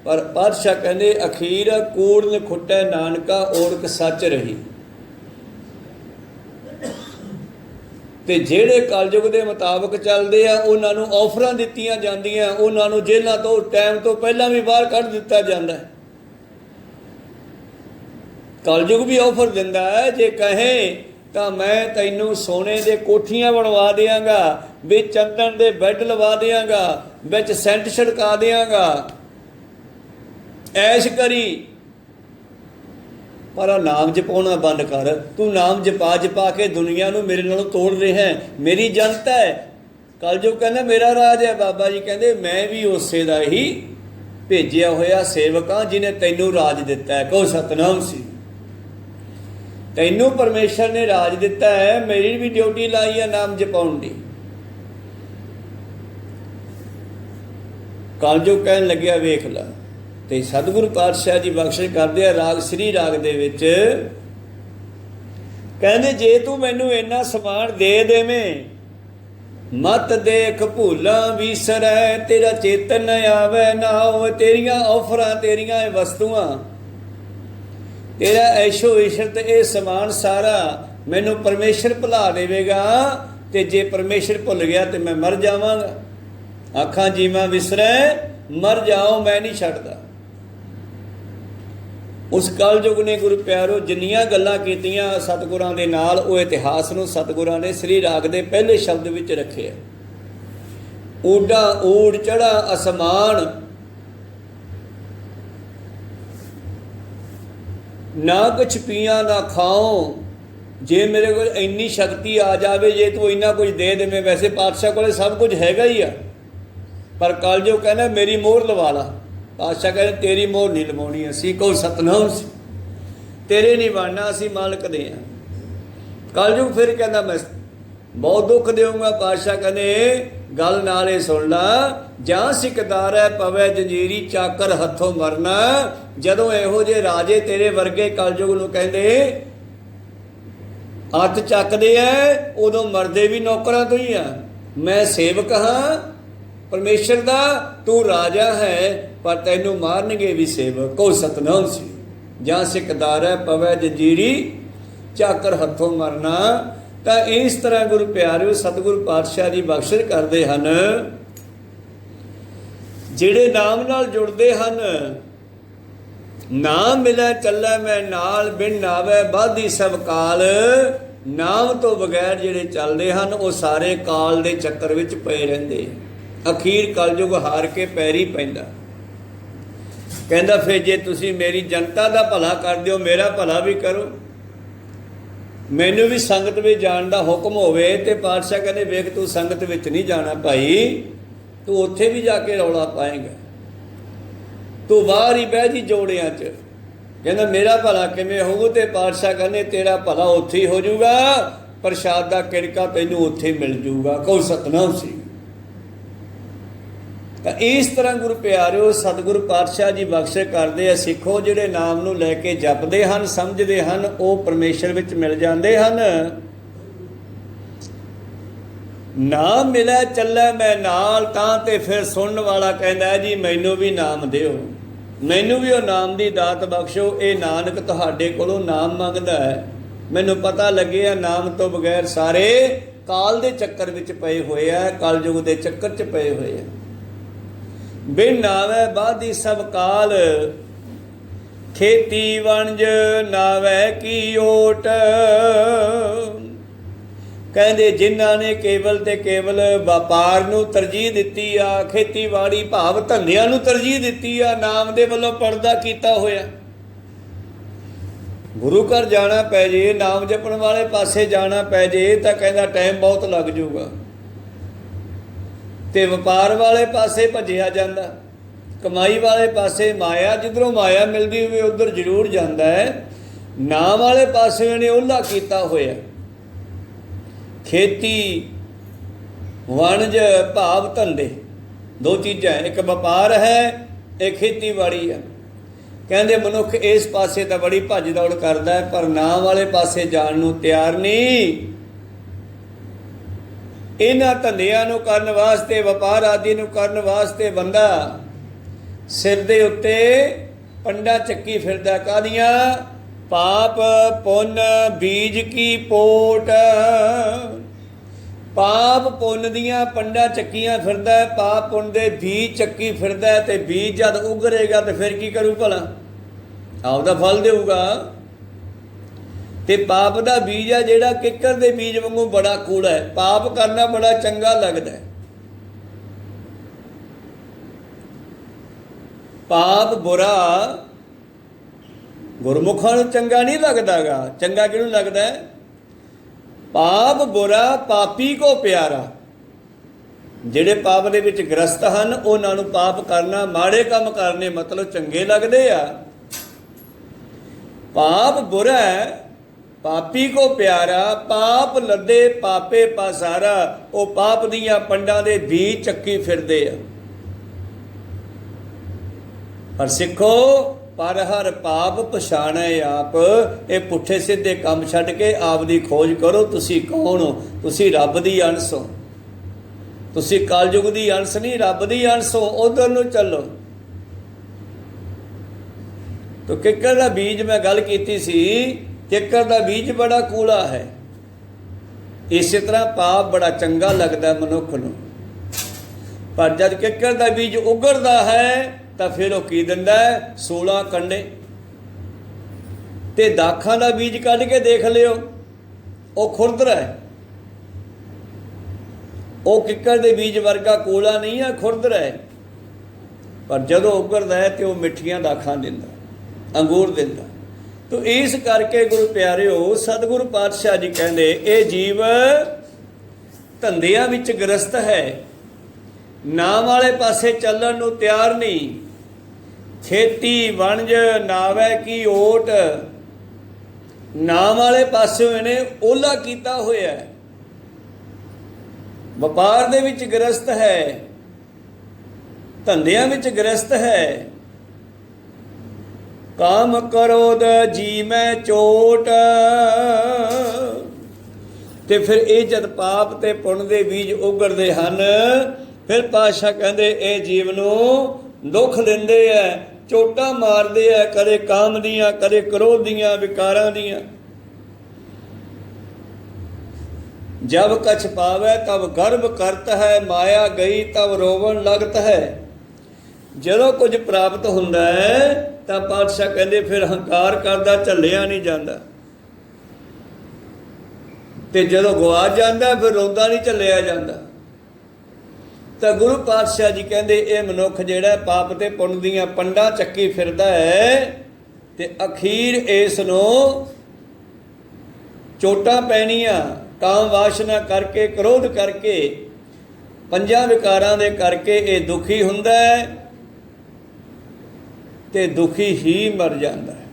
पर पातशाह कहते अखीर कूड़ न खुटै नानका ओरक सच रही। ते जेड़े कलयुग के मुताबिक चलते हैं उन्होंने ऑफर दित्तियां जांदियां, उन्होंने जेलों तो टाइम तो पहला भी बाहर कढ़ दिता जाता है। कलयुग भी ऑफर दिंदा है, जे कहें तो मैं तैनू सोने दे कोठियां बनवा देंगा, बिच चंदन दे बैड लवा देंगा, बिच सेंट छिड़का देंगा, ऐश करी, पर नाम जपाना बंद कर। तू नाम जपा जपा के दुनिया नूं मेरे नालों तोड़ रहा है। मेरी जनता है। कलयुग कहना मेरा राज है। बाबा जी कहते मैं भी उसे दा ही भेजिया होया सेवक हाँ जिन्हें तैनू राज दिता है। कहो सतनाम सी। तैनू परमेश्वर ने राज दिता है, मेरी भी ड्यूटी लाई है नाम जपाउण दी। कलयुग कहन लग्या वेख ला। तो सतगुरु पातशाह जी बख्शिश करते हैं राग श्री राग दे विच, कहते जे तू मैनू इन्ना समान दे देवें, मत देख भूला विसरै, तेरा चेतन आवे ना होवे। तेरियां ऑफरां तेरियां वस्तुआं तेरा ऐशो इशरत ये समान सारा मैनू परमेश्वर भुला देवेगा। तो जे परमेश्वर भुल गया तो मैं मर जावांगा। आखां जीवां विसरै मर जाओ मैं नहीं छड्डदा। उस कलयुग ने गुरु प्यारो जिन्नियां गल्लां कीतियां सतगुरां दे नाल, वो इतिहास नूं सतगुरां ने श्री राग दे पहले शब्द विच रखे। ऊडा ऊड़ चढ़ा आसमान, ना कुछ पिया ना खाओ। जे मेरे को इन्नी शक्ति आ जाए, जे तू इन्ना कुछ दे देवे। वैसे पातशाह को सब कुछ हैगा ही आ, पर कलयुग कहना मेरी मोहर लवा ला। पातशाह कहते तेरी मोहर नहीं लवाउणी असीं। कहो सतनाम सी। तेरे नहीं बनना, असीं मालक दे आ। कलयुग फिर कहना मैं बहुत दुख देऊँगा। पातशाह कहते गल नाले सुन ला, जां सिकदार है पवै जंजीरी, चाकर हथों मरना। जदों इहो जे राजे तेरे वर्गे कलयुग नूं कहते हथ चकदे है, उदों मरदे भी नौकरां तो ही आ। मैं सेवक हाँ परमेश्वर दा, तू राजा है, पर तैनू मारनगे भी सेवक। को सतनाम सी। जां सिकदार है पवै जंजीरी, चाकर हथों मरना। तो इस तरह गुरु प्यारिओ सतगुरु पातशाह जी बख्शिश करते हैं। जिहड़े नाम नाल जुड़ते हैं, नाम मिलै चलै मैं नाल, बिन नावै बाधी सब काल। नाम तो बगैर जिहड़े चलते हैं वो सारे काल दे चक्कर विच पए रहिंदे। अखीर कलयुग हार के पैरी पैंदा। कहंदा फिर जे तुसीं मेरी जनता दा भला कर दिओ, मेरा भला भी करो। मैनू भी संगत में जाण दा हुक्म होवे ते पातशाह कहंदे वेख तू संगत विच नहीं जाना भाई, तू उत्थे भी जाके रौला पाएगा। तू बाहर ही बह जी जोड़ियां च। कहंदा मेरा भला किवें होਊ? ते पातशाह कहंदे तेरा भला उत्थे ही हो जाऊगा, प्रसाद दा किड़का तैनू उत्थे मिल जाऊगा। कहो सतनाम सी। तो इस तरह गुरु प्यारिओ सतगुरु पातशाह जी बख्शिश करते हैं। सिखो जिहड़े नाम नूं लैके जपदे हन, समझदे हन, वो परमेश्वर विच मिल जाते हैं। नाम मिलै चलै मैं नाल, तां ते फिर सुनने वाला कहंदा जी मैनू भी नाम दिओ, मैनू भी वो नाम की दात बख्शो। ये नानक तुहाडे कोलों नाम मंगदा है। मैनू पता लगे नाम तो बगैर सारे काल दे चक्कर विच पए होए आ, कलयुग दे चक्कर च पए होए आ। बिन नावै बाधी सब काल, खेती वणज नावै की ओट। कहते जिन्हां ने केवल ते केवल व्यापार नूं तरजीह दित्ती आ, खेतीबाड़ी भाव धंधिਆਂ नूं तरजीह दित्ती आ, नाम दे वल्लों पर्दा कीता होया। गुरु घर जाना पै जे, नाम जपण वाले पासे जाना पै जे, तां कहंदा टाइम बहुत लग जाऊगा। ਤੇ ਵਪਾਰ ਵਾਲੇ ਪਾਸੇ ਭੱਜਿਆ ਜਾਂਦਾ, ਕਮਾਈ ਵਾਲੇ ਪਾਸੇ ਮਾਇਆ, ਜਿੱਧਰੋਂ ਮਾਇਆ ਮਿਲਦੀ ਹੋਵੇ ਉੱਧਰ ਜ਼ਰੂਰ ਜਾਂਦਾ ਹੈ। ਨਾਮ ਵਾਲੇ ਪਾਸੇ ਇਹਨੇ ਓਹਲਾ ਕੀਤਾ ਹੋਇਆ। ਖੇਤੀ, ਵਣਜ, ਭਾਵ ਧੰਦੇ, ਦੋ ਚੀਜ਼ਾਂ, ਇੱਕ ਵਪਾਰ ਹੈ, ਇੱਕ ਖੇਤੀਬਾੜੀ ਹੈ। ਕਹਿੰਦੇ ਮਨੁੱਖ ਇਸ ਪਾਸੇ ਤਾਂ ਬੜੀ ਭੱਜ ਦੌੜ ਕਰਦਾ ਹੈ, ਪਰ ਨਾਮ ਵਾਲੇ ਪਾਸੇ ਜਾਣ ਨੂੰ ਤਿਆਰ ਨਹੀਂ। ਇਹਨਾਂ ਧੰਦਿਆਂ ਨੂੰ ਕਰਨ ਵਾਸਤੇ, ਵਪਾਰ ਆਦਿ ਨੂੰ ਕਰਨ ਵਾਸਤੇ ਬੰਦਾ ਸਿਰ ਦੇ ਉੱਤੇ ਪੰਡਾ ਚੱਕੀ ਫਿਰਦਾ। ਕਾਹਦੀਆਂ? ਪਾਪ ਪੁੰਨ ਬੀਜ ਕੀ ਪੋਟ। ਪਾਪ ਪੁੰਨ ਦੀਆਂ ਪੰਡਾ ਚੱਕੀਆਂ ਫਿਰਦਾ, ਪਾਪ ਪੁੰਨ ਦੇ ਬੀਜ ਚੱਕੀ ਫਿਰਦਾ। ਤੇ ਬੀਜ ਜਦ ਉਗਰੇਗਾ ਤੇ ਫਿਰ ਕੀ ਕਰੂ ਭਲਾ? ਆਪਦਾ ਫਲ ਦੇਊਗਾ। ਤੇ ਪਾਪ ਦਾ ਬੀਜ ਆ ਜਿਹੜਾ ਕਿੱਕਰ ਦੇ ਬੀਜ ਵਾਂਗੂ ਬੜਾ ਕੂੜਾ ਹੈ। ਪਾਪ ਕਰਨਾ ਬੜਾ ਚੰਗਾ ਲੱਗਦਾ ਹੈ। ਪਾਪ ਬੁਰਾ ਗੁਰਮੁਖਾਂ ਨੂੰ ਚੰਗਾ ਨਹੀਂ ਲੱਗਦਾਗਾ। ਚੰਗਾ ਕਿਹਨੂੰ ਲੱਗਦਾ ਹੈ? ਪਾਪ ਬੁਰਾ ਪਾਪੀ ਕੋ ਪਿਆਰਾ। ਜਿਹੜੇ ਪਾਪ ਦੇ ਵਿੱਚ ਗ੍ਰਸਤ ਹਨ ਉਹਨਾਂ ਨੂੰ ਪਾਪ ਕਰਨਾ, ਮਾੜੇ ਕੰਮ ਕਰਨੇ ਮਤਲਬ ਚੰਗੇ ਲੱਗਦੇ ਆ। ਪਾਪ ਬੁਰਾ ਹੈ, ਪਾਪੀ ਕੋ ਪਿਆਰਾ। ਪਾਪ ਲੱਦੇ ਪਾਪੇ ਪਾਸਾਰਾ। ਉਹ ਪਾਪ ਦੀਆਂ ਪੰਡਾਂ ਦੇ ਬੀਜ ਚੱਕੀ ਫਿਰਦੇ ਆ। ਪਰ ਸਿੱਖੋ, ਪਰ ਹਰ ਪਾਪ ਪਛਾਣੈ ਆਪ। ਇਹ ਪੁੱਠੇ ਸਿੱਧੇ ਕੰਮ ਛੱਡ ਕੇ ਆਪ ਦੀ ਖੋਜ ਕਰੋ। ਤੁਸੀਂ ਕੌਣ ਹੋ? ਤੁਸੀਂ ਰੱਬ ਦੀ ਅੰਸ਼ ਹੋ। ਤੁਸੀਂ ਕਲਯੁਗ ਦੀ ਅੰਸ਼ ਨਹੀਂ, ਰੱਬ ਦੀ ਅੰਸ਼ ਹੋ। ਉਧਰ ਨੂੰ ਚੱਲੋ। ਤੋ ਕਿੱਕਰ ਦਾ ਬੀਜ ਮੈਂ ਗੱਲ ਕੀਤੀ ਸੀ, ਕਿੱਕਰ ਦਾ ਬੀਜ ਬੜਾ ਕੂੜਾ ਹੈ। ਇਸੇ ਤਰ੍ਹਾਂ ਪਾਪ ਬੜਾ ਚੰਗਾ ਲੱਗਦਾ ਮਨੁੱਖ ਨੂੰ, ਪਰ ਜਦ ਕਿੱਕਰ ਦਾ ਬੀਜ ਉਗਰਦਾ ਹੈ ਤਾਂ ਫਿਰ ਉਹ ਕੀ ਦਿੰਦਾ ਹੈ? 16 ਕੰਡੇ। ਤੇ ਦਾਖਾਂ ਦਾ ਬੀਜ ਕੱਢ ਕੇ ਦੇਖ ਲਿਓ, ਉਹ ਖੁਰਦਰਾ ਹੈ। ਉਹ ਕਿੱਕਰ ਦੇ ਬੀਜ ਵਰਗਾ ਕੂੜਾ ਨਹੀਂ ਹੈ, ਖੁਰਦਰਾ ਹੈ। ਪਰ ਜਦੋਂ ਉਗਰਦਾ ਹੈ ਤੇ ਉਹ ਮਿੱਠੀਆਂ ਦਾਖਾਂ ਦਿੰਦਾ, ਅੰਗੂਰ ਦਿੰਦਾ। ਤੋ ਇਸ ਕਰਕੇ ਗੁਰੂ ਪਿਆਰਿਓ, ਸਤਿਗੁਰੂ ਪਾਤਸ਼ਾਹ ਜੀ ਕਹਿੰਦੇ ਇਹ ਜੀਵ ਧੰਦਿਆਂ ਵਿੱਚ ਗ੍ਰਸਤ ਹੈ, ਨਾਮ ਵਾਲੇ ਪਾਸੇ ਚੱਲਣ ਨੂੰ ਤਿਆਰ ਨਹੀਂ। ਖੇਤੀ ਵਣਜ ਨਾਵੈ ਕੀ ਓਟ। ਨਾਮ ਵਾਲੇ ਪਾਸਿਓਂ ਇਹਨੇ ਓਹਲਾ ਕੀਤਾ ਹੋਇਆ ਹੈ। ਵਪਾਰ ਦੇ ਵਿੱਚ ਗ੍ਰਸਤ ਹੈ, ਧੰਦਿਆਂ ਵਿੱਚ ਗ੍ਰਸਤ ਹੈ। ਕਾਮ ਕਰੋਦ ਜੀ ਮੈਂ ਚੋਟ। ਤੇ ਫਿਰ ਇਹ ਜਦ ਪਾਪ ਤੇ ਪੁੰਨ ਦੇ ਬੀਜ ਉਗਰਦੇ ਹਨ, ਫਿਰ ਪਾਤਸ਼ਾਹ ਕਹਿੰਦੇ ਇਹ ਜੀਵ ਨੂੰ ਦੁੱਖ ਦਿੰਦੇ ਐ, ਚੋਟਾਂ ਮਾਰਦੇ ਐ, ਕਦੇ ਕਾਮ ਦੀਆਂ, ਕਦੇ ਕ੍ਰੋਧ ਦੀਆਂ, ਵਿਕਾਰਾਂ ਦੀਆਂ। ਜਬ ਕਛ ਪਾਵੈ ਤਬ ਗਰਭ ਕਰਤ ਹੈ, ਮਾਇਆ ਗਈ ਤਬ ਰੋਵਣ ਲਗਤ ਹੈ। ਜਦੋਂ ਕੁਝ ਪ੍ਰਾਪਤ ਹੁੰਦਾ ਹੈ ਤਾਂ ਪਾਤਸ਼ਾਹ ਕਹਿੰਦੇ ਫਿਰ ਹੰਕਾਰ ਕਰਦਾ, ਝੱਲਿਆ ਨਹੀਂ ਜਾਂਦਾ। ਤੇ ਜਦੋਂ ਗਵਾ ਜਾਂਦਾ ਫਿਰ ਰੋਂਦਾ ਨਹੀਂ ਝੱਲਿਆ ਜਾਂਦਾ। ਤਾਂ ਗੁਰੂ ਪਾਤਸ਼ਾਹ ਜੀ ਕਹਿੰਦੇ ਇਹ ਮਨੁੱਖ ਜਿਹੜਾ ਪਾਪ ਤੇ ਪੁੰਨ ਦੀਆਂ ਪੰਡਾਂ ਚੱਕੀ ਫਿਰਦਾ ਹੈ, ਤੇ ਅਖੀਰ ਇਸ ਨੂੰ ਚੋਟਾਂ ਪੈਣੀਆਂ। ਕਾਮ ਵਾਸ਼ਨਾ ਕਰਕੇ, ਕ੍ਰੋਧ ਕਰਕੇ, ਪੰਜਾਂ ਵਿਕਾਰਾਂ ਦੇ ਕਰਕੇ ਇਹ ਦੁਖੀ ਹੁੰਦਾ ਹੈ ਤੇ ਦੁਖੀ ਹੀ ਮਰ ਜਾਂਦਾ ਹੈ।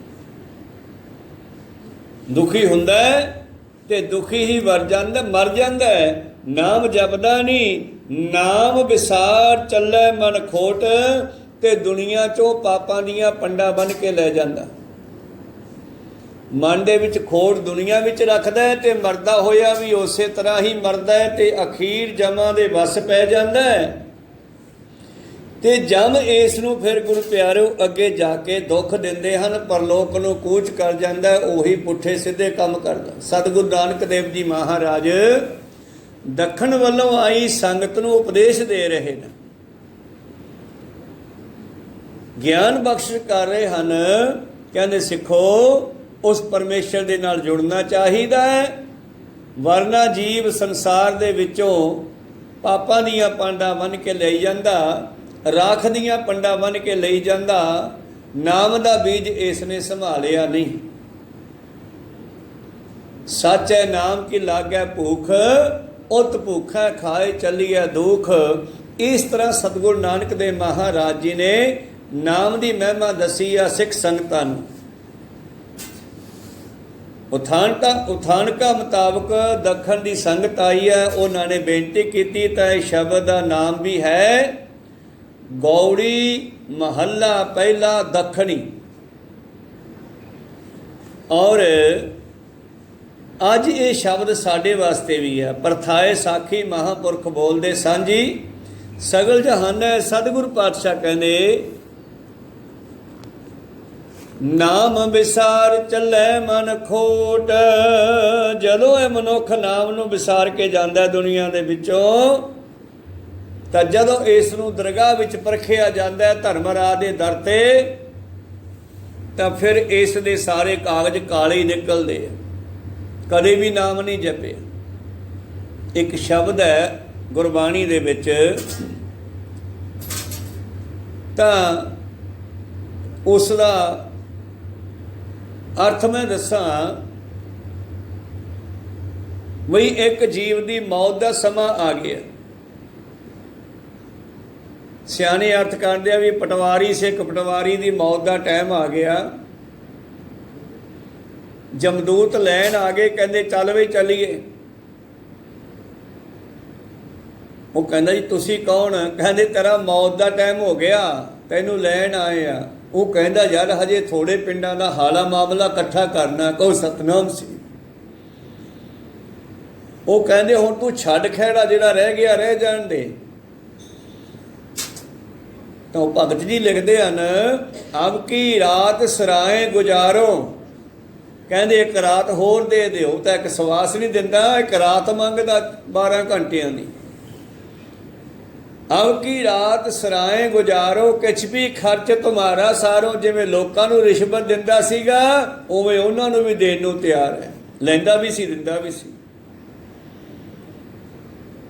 ਦੁਖੀ ਹੁੰਦਾ ਹੈ ਤੇ ਦੁਖੀ ਹੀ ਮਰ ਜਾਂਦਾ ਹੈ। ਨਾਮ ਜਪਦਾ ਨਹੀਂ, ਨਾਮ ਵਿਸਾਰ ਚੱਲੇ ਮਨ ਖੋਟ। ਤੇ ਦੁਨੀਆ ਚੋਂ ਪਾਪਾਂ ਦੀਆਂ ਪੰਡਾਂ ਬੰਨ ਕੇ ਲੈ ਜਾਂਦਾ। ਮਨ ਦੇ ਵਿੱਚ ਖੋਟ ਦੁਨੀਆ ਵਿੱਚ ਰੱਖਦਾ ਹੈ ਤੇ ਮਰਦਾ ਹੋਇਆ ਵੀ ਉਸੇ ਤਰ੍ਹਾਂ ਹੀ ਮਰਦਾ ਹੈ, ਤੇ ਅਖੀਰ ਜਮਾਂ ਦੇ ਵਸ ਪੈ ਜਾਂਦਾ ਹੈ। ਤੇ ਜਮ ਇਸ ਨੂੰ ਫਿਰ ਗੁਰੂ ਪਿਆਰਿਓ ਅੱਗੇ ਜਾ ਕੇ ਦੁੱਖ ਦਿੰਦੇ ਹਨ, ਪਰਲੋਕ ਨੂੰ ਕੂਚ ਕਰ ਜਾਂਦਾ। ਉਹੀ ਪੁੱਠੇ ਸਿੱਧੇ ਕੰਮ ਕਰਦਾ। ਸਤਿਗੁਰੂ ਨਾਨਕ ਦੇਵ ਜੀ ਮਹਾਰਾਜ ਦੱਖਣ ਵੱਲੋਂ ਆਈ ਸੰਗਤ ਨੂੰ ਉਪਦੇਸ਼ ਦੇ ਰਹੇ ਨੇ, ਗਿਆਨ ਬਖਸ਼ਿਸ਼ ਕਰ ਰਹੇ ਹਨ। ਕਹਿੰਦੇ ਸਿੱਖੋ, ਉਸ ਪਰਮੇਸ਼ਰ ਦੇ ਨਾਲ ਜੁੜਨਾ ਚਾਹੀਦਾ ਹੈ, ਵਰਨਾ ਜੀਵ ਸੰਸਾਰ ਦੇ ਵਿੱਚੋਂ ਪਾਪਾਂ ਦੀਆਂ ਪੰਡਾਂ ਬੰਨ੍ਹ ਕੇ ਲਈ ਜਾਂਦਾ, ਰਾਖ ਦੀਆਂ ਪੰਡਾਂ ਬੰਨ੍ਹ ਕੇ ਲਈ ਜਾਂਦਾ। ਨਾਮ ਦਾ ਬੀਜ ਇਸ ਨੇ ਸੰਭਾਲਿਆ ਨਹੀਂ। ਸੱਚ ਹੈ ਨਾਮ ਕੀ ਲਾਗੈ ਭੂਖ, ਉਤ ਭੂਖੈ ਖਾਏ ਚੱਲੀਐ ਦੁਖ। इस तरह सतगुरु नानक देव महाराज जी ने नाम की महिमा दसी आ सिख संगतां नूं। उथानका मुताबक दखन की संगत आई है, उन्होंने बेनती की तो शब्द का नाम भी है गौड़ी महला पहला दखनी। और अज ये शब्द साढ़े वास्ते भी है। परथाए साखी महापुरख बोलते सांझी सगल जहान है। सतगुरु पातशाह कहते नाम विसार चले मन खोट। जदों यह मनुख नाम नूं विसार के जांदा दुनिया दे विचों, तां जदों इस नूं दरगाह विच परखिया जांदा धर्मराज दे दर ते, तां फिर इस दे सारे कागज काले ही निकलदे आ, कदे भी नाम नहीं जपे। एक शब्द है गुरबाणी दे विच, तां उसदा अर्थ मैं दसा बई एक जीव की मौत का समा आ गया। सियाने अर्थ करते भी पटवारी सिख पटवारी की मौत का टाइम आ गया। जमदूत लैन आ गए, कहते चल बई चलीए। वो कहता जी तुसी कौन? कहते तेरा मौत का टाइम हो गया, तैनू लैन आए आ। वो कहता यार हजे थोड़े पिंडा का हाला मामला इकट्ठा करना, कहो सतनाम सी। वो कहते हुण तू छड्ड खैड़ा, जिहड़ा रह गया रह जाण दे। तो भगत जी लिखते हैं अब की रात सराए गुजारो। कहते एक रात होर दे दिओ, तो एक सवास नहीं दिंदा, एक रात मंगदा 12 घंटियां दी। अब की रात सराए गुजारो, किछ भी खर्च तुम्हारा सारो। जिवें लोकां नूं रिश्वत दिंदा सीगा, उवें उन्हां नूं भी देण नूं तैयार है। लैंदा भी सी, दिंदा भी सी।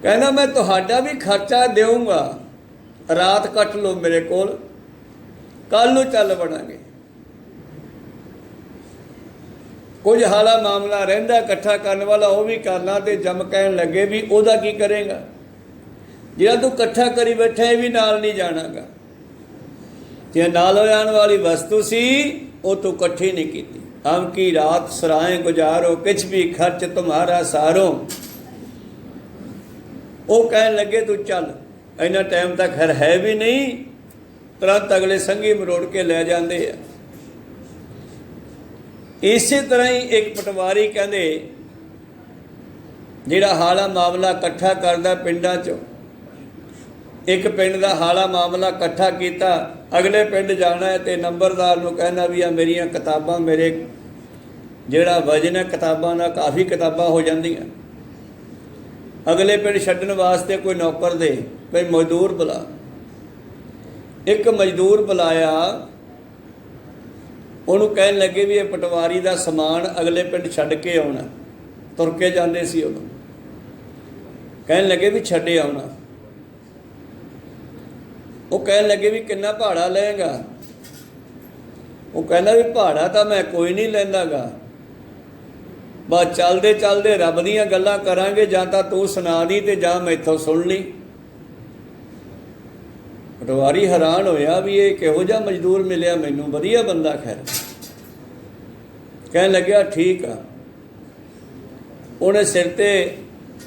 कहना मैं तुहाडा भी खर्चा देऊंगा, रात कट लो मेरे कोल, कल नूं चल बड़ांगे। कुछ हाला मामला रहिंदा इकट्ठा करन वाला, वो भी करना। ते जम कहण लगे भी ओहदा की करेगा, जिहड़ा तू इकट्ठा करी बैठा ये भी नाल नहीं जाणागा। जे नाल हो जाण वाली वस्तु सी वो तू इकट्ठी नहीं कीती। हम की रात सराए गुजारो, किछ भी खर्च तुम्हारा सारो। वो कहन लगे तू चल, इन्ना टाइम तक खैर है भी नहीं, तुरंत अगले संगी मरोड़ के ले जाते हैं। इसे तरह ही एक पटवारी कहते जिहड़ा हाला मामला इकट्ठा करदा पिंडां चों, एक पिंड का हाला मामला इकट्ठा किया, अगले पिंड जाना है तो नंबरदार नूं कहना भी आ मेरियां किताबां, मेरे जिहड़ा वजन है किताबां दा काफ़ी किताबां हो जांदियां। अगले पिंड छड्डण वास्ते कोई नौकर दे, कोई मजदूर बुला। एक मजदूर बुलाया, उन्होंने कहन लगे भी ये पटवारी का समान अगले पिंड छड्ड के आउणा। तुर के जांदे सी उदों, कहन लगे भी छड्डे आउणा। वो कहन लगे भी किन्ना भाड़ा लेगा? वो कहना भी भाड़ा तो मैं कोई नहीं लैंदा गा, बस चलते चलते रब दीयां गल्लां करांगे, जां तां तू सुना दी ते जां मैथों सुन ली। पटवारी हैरान होया भी ये किहो जिहा मजदूर मिलिया मैनूं, वधिया बंदा। खैर कहन लग्या ठीक आ। उन्हें सिर ते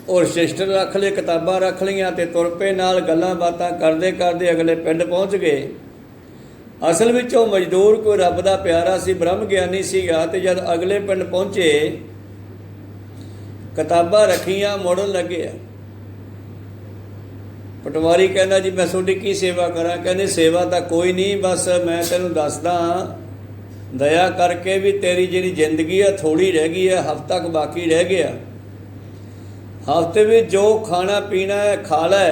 और रजिस्टर रख ले, किताबां रख लियां ते तुर पे नाल गल्लां बातां करदे करदे अगले पिंड पहुँच गए। असल विच वो मजदूर कोई रब दा प्यारा सी, ब्रह्म ज्ञानी सीगा। ते जद अगले पिंड पहुँचे, किताबां रखियां, मुड़न लगे। पटवारी कहना जी मैं तुहाडी की सेवा करा? कहने सेवा तो कोई नहीं, बस मैं तैनूं दसदा दया करके भी तेरी जिहड़ी जिंदगी है थोड़ी रह गई है, हफ्ता क बाकी रह गया। हफ्ते में जो खाना पीना है खा लै,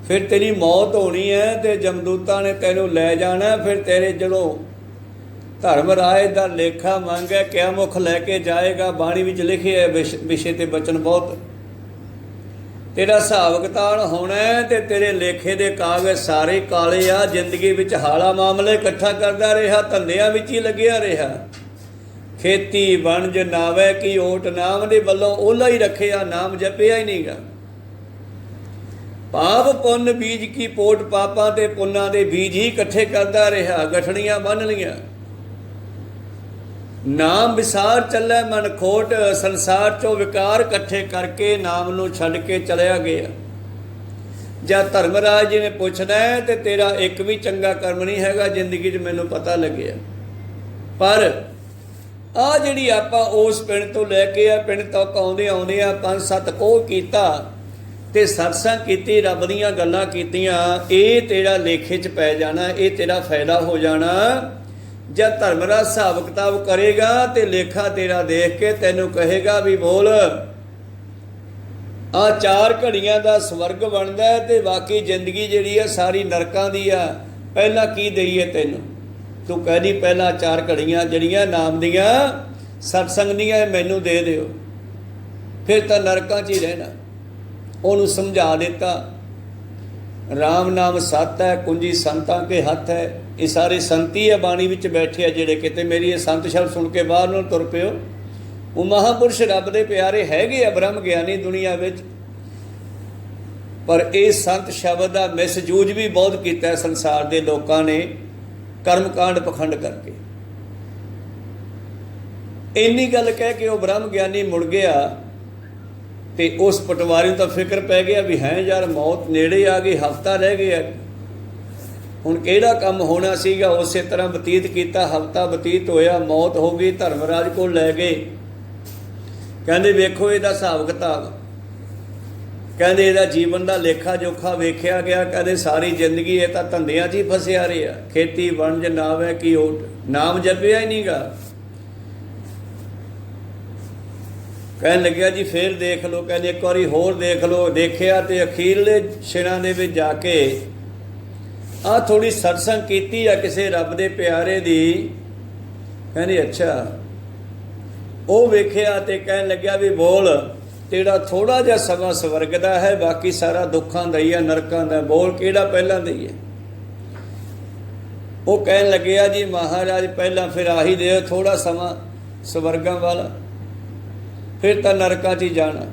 फिर तेरी मौत होनी है तो जमदूतां ने तैनूं लै जाना। फिर तेरे जदों धर्मराज का लेखा मंगे क्या मुख लैके जाएगा, बाणी विच लिखे है विषय ते बचन बहुत। तेरा हिसाब किताब होना है तो तेरे लेखे दे कागज सारे काले आ। जिंदगी विच हाला मामले इकट्ठा करदा रहा, धंधियां विच ही लग्या रहा। खेती वणज नावे की ओट, नाम दे वल्लों ओला ही रखिया, नाम जपिया ही नहीं गा। ਪਾਪ ਪੁੰਨ ਬੀਜ ਕੀ ਪੋਟ, ਪਾਪਾਂ ਤੇ ਪੁੰਨਾਂ ਦੇ ਬੀਜ ਹੀ ਇਕੱਠੇ ਕਰਦਾ ਰਿਹਾ, ਗਠੜੀਆਂ ਬੰਨ੍ਹ ਲੀਆਂ। ਨਾਮ ਵਿਸਾਰ ਚੱਲੇ ਮਨ ਖੋਟ, ਸੰਸਾਰ ਚੋਂ ਵਿਕਾਰ ਇਕੱਠੇ ਕਰਕੇ ਨਾਮ ਨੂੰ ਛੱਡ ਕੇ ਚਲਿਆ ਗਿਆ। ਜਦ ਧਰਮਰਾਜ ਜੀ ਨੇ ਪੁੱਛਣਾ ਤੇ ਤੇਰਾ ਇੱਕ ਵੀ ਚੰਗਾ ਕਰਮ ਨਹੀਂ ਹੈਗਾ ਜ਼ਿੰਦਗੀ 'ਚ, ਮੈਨੂੰ ਪਤਾ ਲੱਗਿਆ। ਪਰ ਆ ਜਿਹੜੀ ਆਪਾਂ ਉਸ ਪਿੰਡ ਤੋਂ ਲੈ ਕੇ ਪਿੰਡ ਤੱਕ ਆਉਂਦੇ ਆਉਂਦੇ 5-7 ਕੋਹ ਕੀਤਾ ਤੇ ਸਤਸੰਗ ਕੀਤੀ, ਰੱਬ ਦੀਆਂ ਗੱਲਾਂ ਕੀਤੀਆਂ, ਇਹ ਤੇਰਾ ਲੇਖੇ 'ਚ ਪੈ ਜਾਣਾ, ਇਹ ਤੇਰਾ ਫਾਇਦਾ ਹੋ ਜਾਣਾ। ਜਦ ਧਰਮਰਾਜ ਹਿਸਾਬ ਕਿਤਾਬ ਕਰੇਗਾ ਤੇ ਲੇਖਾ ਤੇਰਾ ਦੇਖ ਕੇ ਤੈਨੂੰ ਕਹੇਗਾ ਵੀ ਬੋਲ ਆ 4 ਘੜੀਆਂ ਦਾ ਸਵਰਗ ਬਣਦਾ ਤੇ ਬਾਕੀ ਜ਼ਿੰਦਗੀ ਜਿਹੜੀ ਆ ਸਾਰੀ ਨਰਕਾਂ ਦੀ ਆ, ਪਹਿਲਾਂ ਕੀ ਦਈਏ ਤੈਨੂੰ? ਤੂੰ ਕਹਿਦੀ ਪਹਿਲਾਂ 4 ਘੜੀਆਂ ਜਿਹੜੀਆਂ ਨਾਮ ਦੀਆਂ ਸਤਸੰਗ ਦੀਆਂ ਮੈਨੂੰ ਦੇ ਦਿਓ, ਫਿਰ ਤਾਂ ਨਰਕਾਂ 'ਚ ਹੀ ਰਹਿਣਾ। ਉਹਨੂੰ ਸਮਝਾ ਦਿੱਤਾ, ਰਾਮ ਨਾਮ ਸੱਤ ਹੈ, ਕੁੰਜੀ ਸੰਤਾਂ ਕੇ ਹੱਥ ਹੈ। ਇਹ ਸਾਰੇ ਸੰਤੀ ਹੈ ਬਾਣੀ ਵਿੱਚ ਬੈਠੇ ਆ ਜਿਹੜੇ, ਕਿਤੇ ਮੇਰੀ ਇਹ ਸੰਤ ਸ਼ਬਦ ਸੁਣ ਕੇ ਬਾਹਰ ਨੂੰ ਤੁਰ ਪਿਓ। ਉਹ ਮਹਾਂਪੁਰਸ਼ ਰੱਬ ਦੇ ਪਿਆਰੇ ਹੈਗੇ ਆ, ਬ੍ਰਹਮ ਗਿਆਨੀ ਦੁਨੀਆ ਵਿੱਚ, ਪਰ ਇਹ ਸੰਤ ਸ਼ਬਦ ਦਾ ਮਿਸਯੂਜ ਵੀ ਬਹੁਤ ਕੀਤਾ ਸੰਸਾਰ ਦੇ ਲੋਕਾਂ ਨੇ, ਕਰਮਕਾਂਡ ਪਖੰਡ ਕਰਕੇ। ਇੰਨੀ ਗੱਲ ਕਹਿ ਕੇ ਉਹ ਬ੍ਰਹਮ ਗਿਆਨੀ ਮੁੜ ਗਿਆ ਤੇ ਉਸ ਪਟਵਾਰੀ ਨੂੰ ਤਾਂ ਫਿਕਰ ਪੈ ਗਿਆ ਵੀ ਹੈ ਯਾਰ ਮੌਤ ਨੇੜੇ ਆ ਗਈ, ਹਫਤਾ ਰਹਿ ਗਿਆ, ਹੁਣ ਕਿਹੜਾ ਕੰਮ ਹੋਣਾ ਸੀਗਾ। ਉਸੇ ਤਰ੍ਹਾਂ ਬਤੀਤ ਕੀਤਾ, ਹਫਤਾ ਬਤੀਤ ਹੋਇਆ, ਮੌਤ ਹੋ ਗਈ। ਧਰਮਰਾਜ ਕੋਲ ਲੈ ਗਏ, ਕਹਿੰਦੇ ਵੇਖੋ ਇਹਦਾ ਹਿਸਾਬ ਕਿਤਾਬ, ਕਹਿੰਦੇ ਇਹਦਾ ਜੀਵਨ ਦਾ ਲੇਖਾ ਜੋਖਾ ਵੇਖਿਆ ਗਿਆ। ਕਹਿੰਦੇ ਸਾਰੀ ਜ਼ਿੰਦਗੀ ਇਹ ਤਾਂ ਧੰਦਿਆਂ 'ਚ ਹੀ ਫਸਿਆ ਰਿਹਾ, ਖੇਤੀ ਵਣਜ ਨਾਵੇ ਕੀ ਓਟ, ਨਾਮ ਜਪਿਆ ਹੀ ਨਹੀਂਗਾ। ਕਹਿਣ ਲੱਗਿਆ ਜੀ ਫੇਰ ਦੇਖ ਲਓ, ਕਹਿੰਦੇ ਇੱਕ ਵਾਰੀ ਹੋਰ ਦੇਖ ਲਓ। ਦੇਖਿਆ ਤੇ ਅਖੀਰਲੇ ਛਿਣਾਂ ਦੇ ਵਿੱਚ ਜਾ ਕੇ ਆਹ ਥੋੜ੍ਹੀ ਸਤਸੰਗ ਕੀਤੀ ਆ ਕਿਸੇ ਰੱਬ ਦੇ ਪਿਆਰੇ ਦੀ। ਕਹਿੰਦੇ ਅੱਛਾ, ਉਹ ਵੇਖਿਆ ਤੇ ਕਹਿਣ ਲੱਗਿਆ ਵੀ ਬੋਲ ਤੇਰਾ ਥੋੜ੍ਹਾ ਜਿਹਾ ਸਮਾਂ ਸਵਰਗ ਦਾ ਹੈ, ਬਾਕੀ ਸਾਰਾ ਦੁੱਖਾਂ ਦਾ ਹੀ ਹੈ, ਨਰਕਾਂ ਦਾ, ਬੋਲ ਕਿਹੜਾ ਪਹਿਲਾਂ ਦਈਏ? ਉਹ ਕਹਿਣ ਲੱਗਿਆ ਜੀ ਮਹਾਰਾਜ ਪਹਿਲਾਂ ਫਿਰ ਆਹੀ ਦਿਓ ਥੋੜ੍ਹਾ ਸਮਾਂ ਸਵਰਗਾਂ ਵਾਲਾ, ਫਿਰ ਤਾਂ ਨਰਕਾਂ 'ਚ ਹੀ ਜਾਣਾ।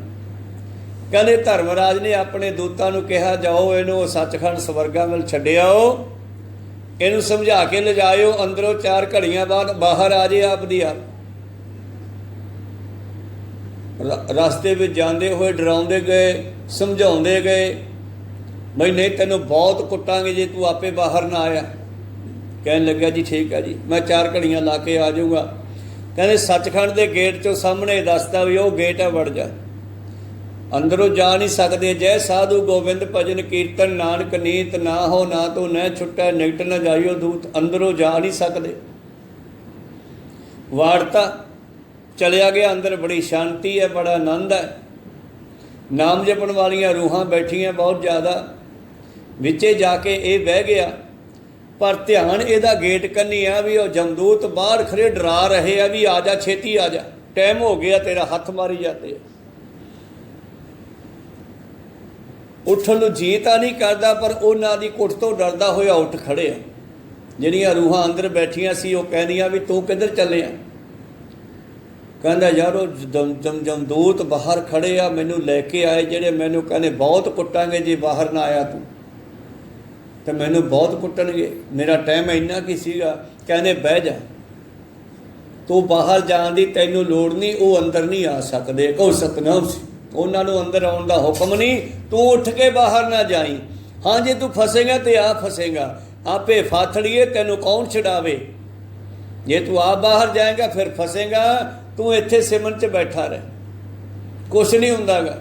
ਕਹਿੰਦੇ ਧਰਮਰਾਜ ਨੇ ਆਪਣੇ ਦੂਤਾਂ ਨੂੰ ਕਿਹਾ ਜਾਓ ਇਹਨੂੰ ਸੱਚਖੰਡ ਸਵਰਗਾਂ ਵੱਲ ਛੱਡਿਆਓ, ਇਹਨੂੰ ਸਮਝਾ ਕੇ ਲਿਜਾਇਓ, ਅੰਦਰੋਂ 4 ਘੜੀਆਂ ਬਾਅਦ ਬਾਹਰ ਆ ਜੇ ਆਪ ਦੀ ਆਪ। ਰਸਤੇ ਵਿੱਚ ਜਾਂਦੇ ਹੋਏ ਡਰਾਉਂਦੇ ਗਏ, ਸਮਝਾਉਂਦੇ ਗਏ ਬਈ ਨਹੀਂ ਤੈਨੂੰ ਬਹੁਤ ਕੁੱਟਾਂਗੇ ਜੇ ਤੂੰ ਆਪੇ ਬਾਹਰ ਨਾ ਆਇਆ। ਕਹਿਣ ਲੱਗਿਆ ਜੀ ਠੀਕ ਹੈ ਜੀ, ਮੈਂ 4 ਘੜੀਆਂ ਲਾ ਕੇ ਆ ਜਾਊਗਾ। ਕਹਿੰਦੇ ਸੱਚਖੰਡ ਦੇ ਗੇਟ 'ਚੋਂ ਸਾਹਮਣੇ ਦੱਸਦਾ ਵੀ ਉਹ ਗੇਟ ਹੈ, ਵੜ ਜਾ, ਅੰਦਰੋਂ ਜਾ ਨਹੀਂ ਸਕਦੇ। ਜੈ ਸਾਧੂ ਗੋਬਿੰਦ ਭਜਨ ਕੀਰਤਨ ਨਾਨਕ ਨੀਤ, ਨਾ ਹੋ ਨਾ ਤੂੰ ਨਹਿ ਛੁੱਟੈ, ਨਿਕਟ ਨਾ ਜਾਈਓ ਦੂਤ, ਅੰਦਰੋਂ ਜਾ ਨਹੀਂ ਸਕਦੇ। ਵਾੜਤਾ ਚਲਿਆ ਗਿਆ ਅੰਦਰ, ਬੜੀ ਸ਼ਾਂਤੀ ਹੈ, ਬੜਾ ਆਨੰਦ ਹੈ। ਨਾਮ ਜਪਣ ਵਾਲੀਆਂ ਰੂਹਾਂ ਬੈਠੀਆਂ ਬਹੁਤ ਜ਼ਿਆਦਾ। ਵਿੱਚੇ ਜਾ ਕੇ ਇਹ ਬਹਿ ਗਿਆ, ਪਰ ਧਿਆਨ ਇਹਦਾ ਗੇਟ ਕੰਨੀ ਆ ਵੀ ਉਹ ਜਮਦੂਤ ਬਾਹਰ ਖੜੇ ਡਰਾ ਰਹੇ ਆ ਵੀ ਆ ਜਾ ਛੇਤੀ ਆ ਜਾ, ਟਾਈਮ ਹੋ ਗਿਆ ਤੇਰਾ, ਹੱਥ ਮਾਰੀ ਜਾਂਦੇ ਆ। ਉੱਠਣ ਨੂੰ ਜੀ ਤਾਂ ਨਹੀਂ ਕਰਦਾ, ਪਰ ਉਹਨਾਂ ਦੀ ਕੁੱਟ ਤੋਂ ਡਰਦਾ ਹੋਇਆ ਉੱਠ ਖੜੇ ਆ। ਜਿਹੜੀਆਂ ਰੂਹਾਂ ਅੰਦਰ ਬੈਠੀਆਂ ਸੀ ਉਹ ਕਹਿੰਦੀਆਂ ਵੀ ਤੂੰ ਕਿੱਧਰ ਚੱਲਿਆ? ਕਹਿੰਦਾ ਯਾਰ ਉਹ ਜਮਦੂਤ ਬਾਹਰ ਖੜੇ ਆ, ਮੈਨੂੰ ਲੈ ਕੇ ਆਏ, ਜਿਹੜੇ ਮੈਨੂੰ ਕਹਿੰਦੇ ਬਹੁਤ ਕੁੱਟਾਂਗੇ ਜੇ ਬਾਹਰ ਨਾ ਆਇਆ ਤੂੰ, ਤੇ ਮੈਨੂੰ ਬਹੁਤ ਕੁੱਟਣਗੇ, ਮੇਰਾ ਟਾਈਮ ਇੰਨਾ ਕੀ ਸੀਗਾ। ਕਹਿੰਦੇ ਬਹਿ ਜਾ, ਤੂੰ ਬਾਹਰ ਜਾਣ ਦੀ ਤੈਨੂੰ ਲੋੜ ਨਹੀਂ, ਉਹ ਅੰਦਰ ਨਹੀਂ ਆ ਸਕਦੇ। ਕਹੋ ਸਤਨਾਮ ਸੀ, ਉਹਨਾਂ ਨੂੰ ਅੰਦਰ ਆਉਣ ਦਾ ਹੁਕਮ ਨਹੀਂ, ਤੂੰ ਉੱਠ ਕੇ ਬਾਹਰ ਨਾ ਜਾਈ। ਹਾਂ ਜੇ ਤੂੰ ਫਸੇਗਾ ਤੇ ਆ ਫਸੇਗਾ, ਆਪੇ ਫਾਥੜੀਏ ਤੈਨੂੰ ਕੌਣ ਛਡਾਵੇ। ਜੇ ਤੂੰ ਆਪ ਬਾਹਰ ਜਾਏਗਾ ਫਿਰ ਫਸੇਗਾ, ਤੂੰ ਇੱਥੇ ਸਿਮਰਨ 'ਚ ਬੈਠਾ ਰਹਿ, ਕੁਛ ਨਹੀਂ ਹੁੰਦਾ ਗਾ।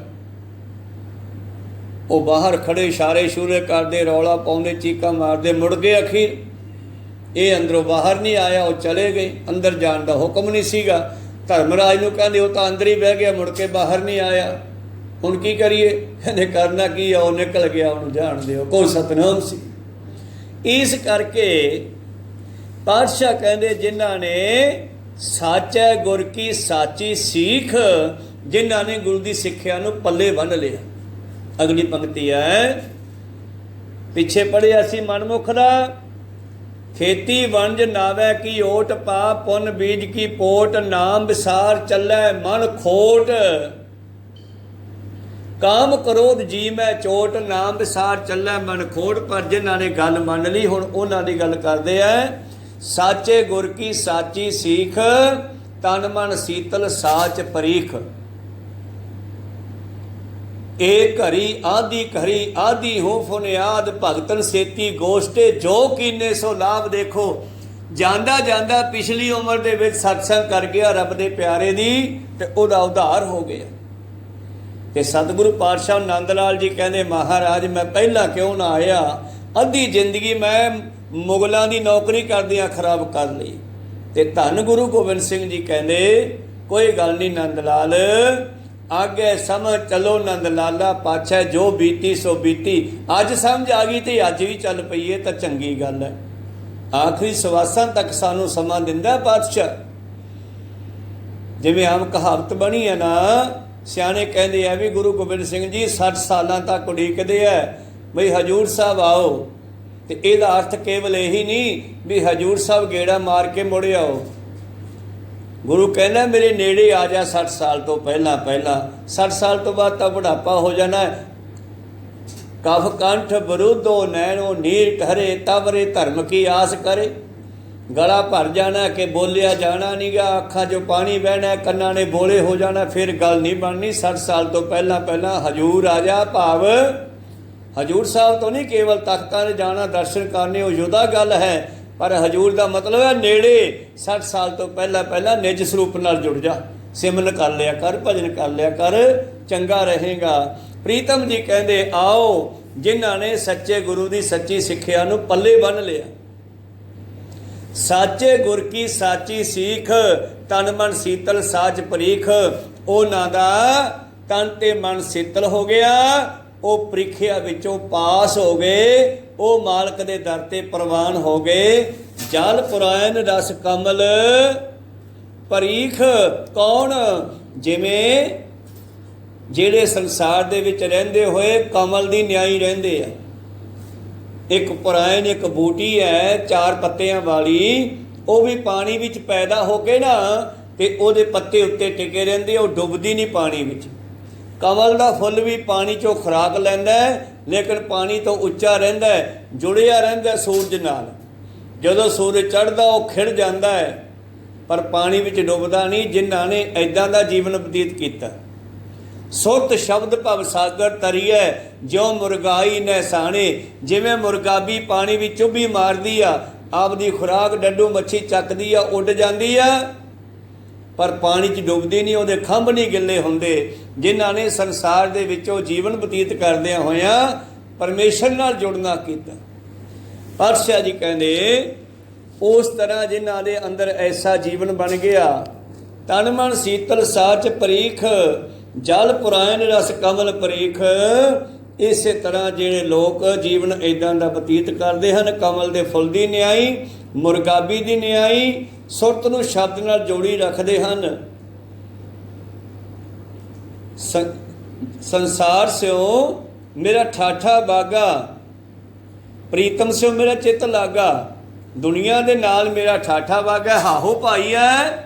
ਉਹ ਬਾਹਰ ਖੜੇ ਇਸ਼ਾਰੇ ਸ਼ੂਰੇ ਕਰਦੇ, ਰੌਲਾ ਪਾਉਂਦੇ, ਚੀਕਾਂ ਮਾਰਦੇ, ਮੁੜ ਗਏ ਅਖੀਰ। ਇਹ ਅੰਦਰੋਂ ਬਾਹਰ ਨਹੀਂ ਆਇਆ, ਉਹ ਚਲੇ ਗਏ, ਅੰਦਰ ਜਾਣ ਦਾ ਹੁਕਮ ਨਹੀਂ ਸੀਗਾ। ਧਰਮਰਾਜ ਨੂੰ ਕਹਿੰਦੇ ਉਹ ਤਾਂ ਅੰਦਰ ਹੀ ਬਹਿ ਗਿਆ, ਮੁੜ ਕੇ ਬਾਹਰ ਨਹੀਂ ਆਇਆ, ਹੁਣ ਕੀ ਕਰੀਏ? ਕਹਿੰਦੇ ਕਰਨਾ ਕੀ ਆ, ਉਹ ਨਿਕਲ ਗਿਆ, ਉਹਨੂੰ ਜਾਣ ਦਿਓ। ਕੋਈ ਸਤਨਾਮ ਸੀ। ਇਸ ਕਰਕੇ ਪਾਤਸ਼ਾਹ ਕਹਿੰਦੇ ਜਿਨ੍ਹਾਂ ਨੇ ਸਾਚੈ ਗੁਰ ਕੀ ਸਾਚੀ ਸੀਖ, ਜਿਨ੍ਹਾਂ ਨੇ ਗੁਰੂ ਦੀ ਸਿੱਖਿਆ ਨੂੰ ਪੱਲੇ ਬੰਨ੍ਹ ਲਿਆ। ਅਗਲੀ ਪੰਕਤੀ ਹੈ, ਪਿੱਛੇ ਪੜ੍ਹਿਆ ਸੀ ਮਨਮੁਖ ਦਾ, ਖੇਤੀ ਵਣਜ ਨਾਵੇ ਕੀ ਓਟ, ਪਾਪ ਪੁੰਨ ਬੀਜ ਕੀ ਪੋਟ, ਨਾਮ ਵਿਸਾਰ ਚੱਲੈ ਮਨ ਖੋਟ। ਕਾਮ ਕ੍ਰੋਧ ਜੀ ਮੈਂ ਚੋਟ, ਨਾਮ ਵਿਸਾਰ ਚੱਲੈ ਮਨ ਖੋੜ। ਪਰ ਜਿਨ੍ਹਾਂ ਨੇ ਗੱਲ ਮੰਨ ਲਈ, ਹੁਣ ਉਹਨਾਂ ਦੀ ਗੱਲ ਕਰਦੇ ਆ। ਸਾਚੇ ਗੁਰ ਕੀ ਸਾਚੀ ਸੀਖ, ਤਨ ਮਨ ਸੀਤਲ ਸਾਚ ਪਰੀਖ। ਏ ਘਰੀ ਆਦੀ ਘਰੀ ਆਦੀ ਹੋ ਫੁਨਿਆਦ, ਭਗਤਨ ਸੇਤੀ ਗੋਸ਼ਟੇ ਜੋ ਕੀਨੇ ਸੋ ਲਾਭ। ਦੇਖੋ ਜਾਂਦਾ ਜਾਂਦਾ ਪਿਛਲੀ ਉਮਰ ਦੇ ਵਿੱਚ ਸਤਸੰਗ ਕਰ ਗਿਆ ਰੱਬ ਦੇ ਪਿਆਰੇ ਦੀ, ਤੇ ਉਹਦਾ ਉਧਾਰ ਹੋ ਗਿਆ। ਤੇ ਸਤਿਗੁਰੂ ਪਾਤਸ਼ਾਹ ਨੰਦ ਲਾਲ ਜੀ ਕਹਿੰਦੇ, ਮਹਾਰਾਜ ਮੈਂ ਪਹਿਲਾਂ ਕਿਉਂ ਨਾ ਆਇਆ, ਅੱਧੀ ਜ਼ਿੰਦਗੀ ਮੈਂ ਮੁਗਲਾਂ ਦੀ ਨੌਕਰੀ ਕਰਦਿਆਂ ਖਰਾਬ ਕਰ ਲਈ। ਤੇ ਧੰਨ ਗੁਰੂ ਗੋਬਿੰਦ ਸਿੰਘ ਜੀ ਕਹਿੰਦੇ, ਕੋਈ ਗੱਲ ਨਹੀਂ ਨੰਦ ਲਾਲ, ਆਗੇ ਸਮਝ ਚਲੋ ਨੰਦ ਲਾਲਾ, ਪਾਛੈ ਜੋ ਬੀਤੀ ਸੋ ਬੀਤੀ। ਅੱਜ ਸਮਝ ਆ ਗਈ ਤੇ ਅੱਜ ਵੀ ਚੱਲ ਪਈਏ ਤਾਂ ਚੰਗੀ ਗੱਲ ਹੈ। ਆਖਰੀ ਸਵਾਸਾਂ ਤੱਕ ਸਾਨੂੰ ਸਮਾਂ ਦਿੰਦਾ ਪਾਤਸ਼ਾਹ। ਜਿਵੇਂ ਆਮ ਕਹਾਵਤ ਬਣੀ ਹੈ ਨਾ, ਸਿਆਣੇ ਕਹਿੰਦੇ ਆ ਵੀ ਗੁਰੂ ਗੋਬਿੰਦ ਸਿੰਘ ਜੀ 60 ਸਾਲਾਂ ਤੱਕ ਉਡੀਕਦੇ ਆ ਬਈ ਹਜੂਰ ਸਾਹਿਬ ਆਓ। ਤੇ ਇਹਦਾ ਅਰਥ ਕੇਵਲ ਇਹੀ ਨਹੀਂ ਵੀ ਹਜੂਰ ਸਾਹਿਬ ਗੇੜਾ ਮਾਰ ਕੇ ਮੁੜ ਆਓ। ਗੁਰੂ ਕਹਿੰਦਾ ਮੇਰੇ ਨੇੜੇ ਆ ਜਾ 60 ਸਾਲ ਤੋਂ ਪਹਿਲਾਂ ਪਹਿਲਾਂ। 60 ਸਾਲ ਤੋਂ ਬਾਅਦ ਤਾਂ ਬੁਢਾਪਾ ਹੋ ਜਾਣਾ। ਕਫ ਕੰਠ ਬਰੂਦੋ ਨੈਣੋ ਨੀਰ ਠਹਰੇ, ਤਵਰੇ ਧਰਮ ਕੀ ਆਸ ਕਰੇ। ਗਲਾ ਭਰ ਜਾਣਾ ਕਿ ਬੋਲਿਆ ਜਾਣਾ ਨੀਗਾ, ਅੱਖਾਂ 'ਚੋਂ ਪਾਣੀ ਬਹਿਣਾ, ਕੰਨਾਂ ਨੇ ਬੋਲੇ ਹੋ ਜਾਣਾ, ਫਿਰ ਗੱਲ ਨਹੀਂ ਬਣਨੀ। 60 ਸਾਲ ਤੋਂ ਪਹਿਲਾਂ ਪਹਿਲਾਂ ਹਜੂਰ ਆ ਜਾ। ਭਾਵ ਹਜੂਰ ਸਾਹਿਬ ਤੋਂ ਨਹੀਂ ਕੇਵਲ ਤਖਤਾਂ 'ਤੇ ਜਾਣਾ ਦਰਸ਼ਨ ਕਰਨੇ, ਉਹ ਜੁਦਾ ਗੱਲ ਹੈ। ਪਰ ਹਜੂਰ ਦਾ ਮਤਲਬ ਹੈ ਨੇੜੇ। 60 ਸਾਲ ਤੋਂ ਪਹਿਲਾਂ ਪਹਿਲਾਂ ਨਿਜ ਸਰੂਪ ਨਾਲ ਜੁੜ ਜਾ, ਸਿਮਰਨ ਕਰ ਲਿਆ ਕਰ, ਭਜਨ ਕਰ ਲਿਆ ਕਰ, ਚੰਗਾ ਰਹੇਗਾ। ਪ੍ਰੀਤਮ ਜੀ ਕਹਿੰਦੇ, ਆਓ ਜਿਨ੍ਹਾਂ ਨੇ ਸੱਚੇ ਗੁਰੂ ਦੀ ਸੱਚੀ ਸਿੱਖਿਆ ਨੂੰ ਪੱਲੇ ਬੰਨ੍ਹ ਲਿਆ। ਸਾਚੇ ਗੁਰ ਕੀ ਸਾਚੀ ਸੀਖ, ਤਨ ਮਨ ਸੀਤਲ ਸਾਚ ਪਰੀਖ। ਉਹਨਾਂ ਦਾ ਤਨ ਤੇ ਮਨ ਸੀਤਲ ਹੋ ਗਿਆ, ਉਹ ਪ੍ਰੀਖਿਆ ਵਿੱਚੋਂ ਪਾਸ ਹੋ ਗਏ, ਉਹ ਮਾਲਕ ਦੇ ਦਰ ਤੇ ਪ੍ਰਵਾਨ ਹੋ ਗਏ। ਜਲ ਪੁਰਾਇਨ ਰਸ ਕਮਲ ਪਰੀਖ। ਕੌਣ? ਜਿਵੇਂ ਜਿਹੜੇ ਸੰਸਾਰ ਦੇ ਵਿੱਚ ਰਹਿੰਦੇ ਹੋਏ ਕਮਲ ਦੀ ਨਿਆਈ ਰਹਿੰਦੇ ਆ। ਇੱਕ ਪੁਰਾਇਨ ਇੱਕ ਬੂਟੀ ਹੈ 4 ਪੱਤਿਆਂ ਵਾਲੀ, ਉਹ ਵੀ ਪਾਣੀ ਵਿੱਚ ਪੈਦਾ ਹੋ ਕੇ ਨਾ ਤੇ ਉਹਦੇ ਪੱਤੇ ਉੱਤੇ ਟਿਕੇ ਰਹਿੰਦੇ, ਉਹ ਡੁੱਬਦੀ ਨਹੀਂ ਪਾਣੀ ਵਿੱਚ। ਕਮਲ ਦਾ ਫੁੱਲ ਵੀ ਪਾਣੀ 'ਚੋਂ ਖੁਰਾਕ ਲੈਂਦਾ ਹੈ, ਲੇਕਿਨ ਪਾਣੀ ਤੋਂ ਉੱਚਾ ਰਹਿੰਦਾ ਹੈ, ਜੁੜਿਆ ਰਹਿੰਦਾ ਸੂਰਜ ਨਾਲ। ਜਦੋਂ ਸੂਰਜ ਚੜ੍ਹਦਾ ਉਹ ਖਿੜ ਜਾਂਦਾ ਹੈ, ਪਰ ਪਾਣੀ ਵਿੱਚ ਡੁੱਬਦਾ ਨਹੀਂ। ਜਿਨ੍ਹਾਂ ਨੇ ਇੱਦਾਂ ਦਾ ਜੀਵਨ ਬਤੀਤ ਕੀਤਾ। ਸੁਰਤ ਸ਼ਬਦ ਭਵ ਸਾਗਰ ਤਰੀਐ, ਜਿਉ ਮੁਰਗਾਈ ਨਹਿਸਾਣੇ। ਜਿਵੇਂ ਮੁਰਗਾਬੀ ਪਾਣੀ ਵਿੱਚ ਚੁੱਭੀ ਮਾਰਦੀ ਆ, ਆਪਦੀ ਖੁਰਾਕ ਡੱਡੂ ਮੱਛੀ ਚੱਕਦੀ ਆ, ਉੱਡ ਜਾਂਦੀ ਆ, ਪਰ ਪਾਣੀ 'ਚ ਡੁੱਬਦੀ ਨਹੀਂ, ਉਹਦੇ ਖੰਭ ਨਹੀਂ ਗਿੱਲੇ ਹੁੰਦੇ। ਜਿਨ੍ਹਾਂ ਨੇ ਸੰਸਾਰ ਦੇ ਵਿੱਚੋਂ ਜੀਵਨ ਬਤੀਤ ਕਰਦਿਆਂ ਹੋਇਆਂ ਪਰਮੇਸ਼ਰ ਨਾਲ ਜੁੜਨਾ ਕੀਤਾ। ਪਾਤਸ਼ਾਹ ਜੀ ਕਹਿੰਦੇ, ਉਸ ਤਰ੍ਹਾਂ ਜਿਨ੍ਹਾਂ ਦੇ ਅੰਦਰ ਐਸਾ ਜੀਵਨ ਬਣ ਗਿਆ, ਤਨ ਮਨ ਸੀਤਲ ਸਾਚ ਪਰੀਖ, ਜਲ ਪੁਰਾਇਨ ਰਸ ਕਮਲ ਪਰੀਖ। ਇਸੇ ਤਰ੍ਹਾਂ ਜਿਹੜੇ ਲੋਕ ਜੀਵਨ ਇੱਦਾਂ ਦਾ ਬਤੀਤ ਕਰਦੇ ਹਨ, ਕਮਲ ਦੇ ਫੁੱਲ ਦੀ ਨਿਆਈ, ਮੁਰਗਾਬੀ ਦੀ ਨਿਆਈ, ਸੁਰਤ ਨੂੰ ਸ਼ਬਦ ਨਾਲ ਜੋੜੀ ਰੱਖਦੇ ਹਨ। ਸੰਸਾਰ ਸਿਓ ਮੇਰਾ ਠਾਠਾ ਬਾਗਾ, ਪ੍ਰੀਤਮ ਸਿਓ ਮੇਰਾ ਚਿੱਤ ਲਾਗਾ। ਦੁਨੀਆ ਦੇ ਨਾਲ ਮੇਰਾ ਠਾਠਾ ਬਾਗਾ, ਹਾਹੋ ਭਾਈ ਹੈ,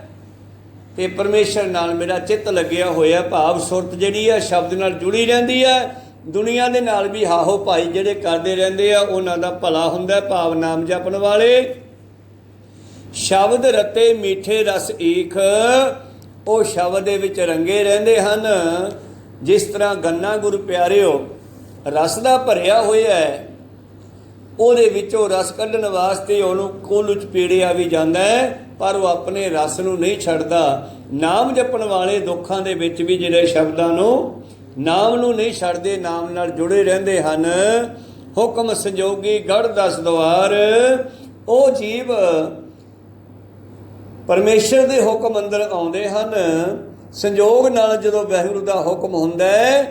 ਤੇ ਪਰਮੇਸ਼ਰ ਨਾਲ ਮੇਰਾ ਚਿੱਤ ਲੱਗਿਆ ਹੋਇਆ। ਭਾਵ ਸੁਰਤ ਜਿਹੜੀ ਹੈ ਸ਼ਬਦ ਨਾਲ ਜੁੜੀ ਰਹਿੰਦੀ ਹੈ। ਦੁਨੀਆ ਦੇ ਨਾਲ ਵੀ ਹਾਹੋ ਭਾਈ ਜਿਹੜੇ ਕਰਦੇ ਰਹਿੰਦੇ ਆ, ਉਹਨਾਂ ਦਾ ਭਲਾ ਹੁੰਦਾ। ਭਾਵ ਨਾਮ ਜਪਣ ਵਾਲੇ। ਸ਼ਬਦ ਰਤੇ ਮੀਠੇ ਰਸ ਈਖ, ਉਹ ਸ਼ਬਦ ਦੇ ਵਿੱਚ ਰੰਗੇ ਰਹਿੰਦੇ ਹਨ। ਜਿਸ ਤਰ੍ਹਾਂ ਗੰਨਾ ਗੁਰੂ ਪਿਆਰਿਓ ਰਸ ਦਾ ਭਰਿਆ ਹੋਇਆ ਹੈ, ਉਹਦੇ ਵਿੱਚੋਂ ਰਸ ਕੱਢਣ ਵਾਸਤੇ ਉਹਨੂੰ ਕੋਲੂ 'ਚ ਪੀੜਿਆ ਵੀ ਜਾਂਦਾ ਹੈ, ਪਰ ਉਹ ਆਪਣੇ ਰਸ ਨੂੰ ਨਹੀਂ ਛੱਡਦਾ। ਨਾਮ ਜਪਣ ਵਾਲੇ ਦੁੱਖਾਂ ਦੇ ਵਿੱਚ ਵੀ ਜਿਹੜੇ ਸ਼ਬਦਾਂ ਨੂੰ, ਨਾਮ ਨੂੰ ਨਹੀਂ ਛੱਡਦੇ, ਨਾਮ ਨਾਲ ਜੁੜੇ ਰਹਿੰਦੇ ਹਨ। ਹੁਕਮ ਸੰਜੋਗੀ ਗੜ੍ਹ 10 ਦੁਆਰ, ਉਹ ਜੀਵ ਪਰਮੇਸ਼ਰ ਦੇ ਹੁਕਮ ਅੰਦਰ ਆਉਂਦੇ ਹਨ। ਸੰਜੋਗ ਨਾਲ ਜਦੋਂ ਵਾਹਿਗੁਰੂ ਦਾ ਹੁਕਮ ਹੁੰਦਾ ਹੈ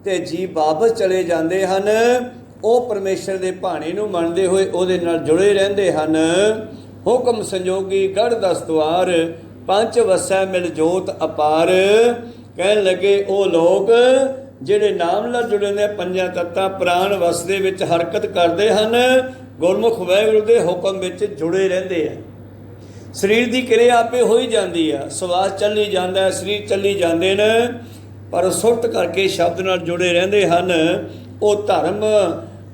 ਤੇ ਜੀਵ ਵਾਪਸ ਚਲੇ ਜਾਂਦੇ ਹਨ। ਉਹ ਪਰਮੇਸ਼ਰ ਦੇ ਭਾਣੇ ਨੂੰ ਮੰਨਦੇ ਹੋਏ ਉਹਦੇ ਨਾਲ ਜੁੜੇ ਰਹਿੰਦੇ ਹਨ। ਹੁਕਮ ਸੰਜੋਗੀ ਗੜ੍ਹ 10 ਦੁਆਰ, ਪੰਜ ਵਸੈ ਮਿਲ ਜੋਤ ਅਪਾਰ। ਕਹਿਣ ਲੱਗੇ ਉਹ ਲੋਕ ਜਿਹੜੇ ਨਾਮ ਨਾਲ ਜੁੜੇ ਨੇ, ਪੰਜਾਂ ਤੱਤਾਂ ਪ੍ਰਾਣ ਵਸ ਦੇ ਵਿੱਚ ਹਰਕਤ ਕਰਦੇ ਹਨ, ਗੁਰਮੁਖ ਵਾਹਿਗੁਰੂ ਦੇ ਹੁਕਮ ਵਿੱਚ ਜੁੜੇ ਰਹਿੰਦੇ ਆ। ਸਰੀਰ ਦੀ ਕਿਰਿਆ ਆਪੇ ਹੋਈ ਜਾਂਦੀ ਆ, ਸਵਾਸ ਚੱਲੀ ਜਾਂਦਾ, ਸਰੀਰ ਚੱਲੀ ਜਾਂਦੇ ਨੇ, पर सुरत करके शब्द नाल जुड़े रहंदे हन। वो धर्म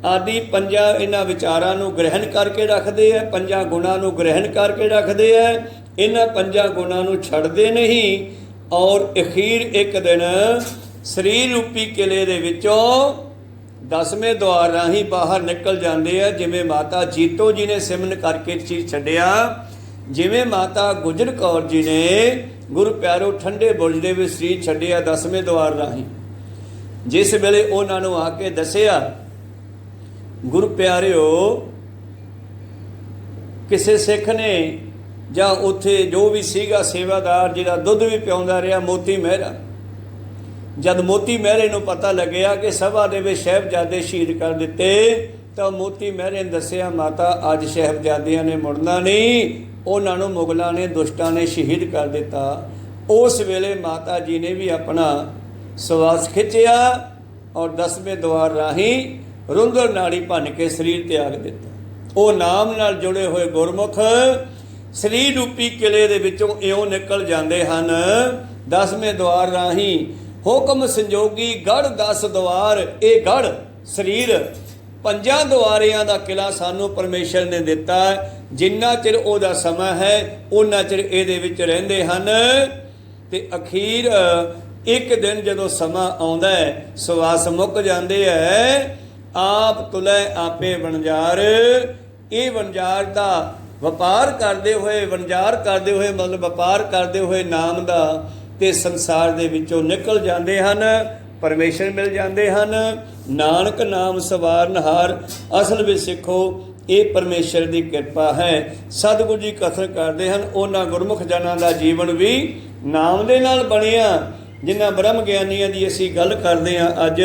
आदि पंजा इन्हां विचारां नूं ग्रहण करके रखदे है, पंजा गुणां नूं ग्रहण करके रखदे है, इन्हां पंजा गुणां नूं छड्डदे नहीं। और अखीर एक दिन सरीर रूपी किले दे विचों 10वें द्वार राही बाहर निकल जाते हैं। जिमें माता जीतो जी ने सिमन करके चीज छड्डिया, जिमें माता गुजर कौर जी ने गुरु प्यारो ठंडे बुरज दे विच सरीर छड्डिया 10वें द्वार राही। जिस वेले उन्हां नूं आके दसिया, गुरु प्यारिओ किसी सिख ने जां उत्थे जो भी सीगा सेवादार जिहड़ा दुੱਧ भी पिआउंदा रहा, मोती महरा, जद मोती महरे नूं पता लग्या कि सभा दे विच साहिबजादे शहीद कर दिते, तो मोती महरे ने दसिया माता अज साहिबजादियां ने मुड़ना नहीं, उन्हां नूं मुगलों ने दुष्टां ने शहीद कर दिता। उस वेले माता जी ने भी अपना सवास खिंचिया और 10वें द्वार राही रुंदर नाड़ी भन के शरीर त्याग दिता। वो नाम नाल जुड़े हुए गुरमुख सरीर रूपी किले दे विचों इउं निकल जाते हैं 10वें द्वार राही। हुक्म संजोगी गढ़ 10 द्वार, ये गढ़ शरीर 5 द्वारियां दा किला सानू परमेश्वर ने दिता। जिन्ना चिर ओहदा समा है उन्ना चिर इहदे विच रहिंदे हन। ते अखीर एक दिन जदों समा आउंदा है, सवास मुक जांदे है, आप तुलै आपे वणजार। ये वणजार दा ਵਪਾਰ करते हुए, वणजार करते हुए मतलब वपार करते हुए नाम का ते संसार दे विचों निकल जाते हैं, परमेश्वर मिल जाते हैं। नानक नाम सवारनहार। असल में सिखो ये परमेश्वर की कृपा है। सतगुरु जी कथन करते हैं उन्हां गुरमुख जनां दा जीवन भी नाम दे नाल बनिया, जिन्हां ब्रह्म ज्ञानियां दी असीं गल करदे हां अज।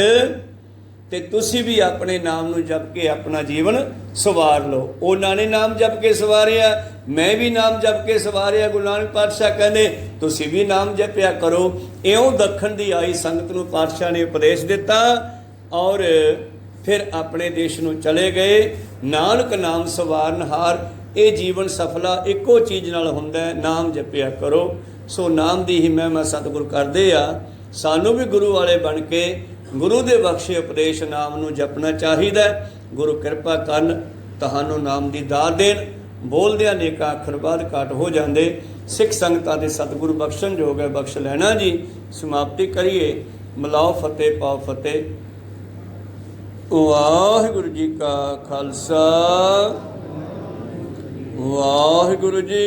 ते तुसी भी अपने नाम नूं जप के अपना जीवन सवार लो। उन्हां ने नाम जप के सवारिया, मैं भी नाम जप के सवारिया। गुरु नानक पातशाह कहंदे तुसी भी नाम जपिया करो। इउं दखण दी आई संगत नूं पातशाह ने उपदेश दिता और फिर अपने देश नूं चले गए। नानक नाम सवारनहार। ये जीवन सफला इक्को चीज़ नाल हुंदा है, नाम जपिया करो। सो नाम दी ही महिमा सतगुर करदे आ। सानू भी गुरु वाले बन के गुरु दे बख्शे उपदेश नाम नूं जपना चाहिदा। गुरु कृपा करन, तहानू नाम दी दात देन। बोलदियां नेका अखर बाद घट हो जांदे। सिख संगतां दे सतगुरु बख्शण जोग है, बख्श लेना जी। समाप्ति करिए। मिलाओ फतेह पाओ फतेह। वाहिगुरु जी का खालसा, वाहिगुरु जी।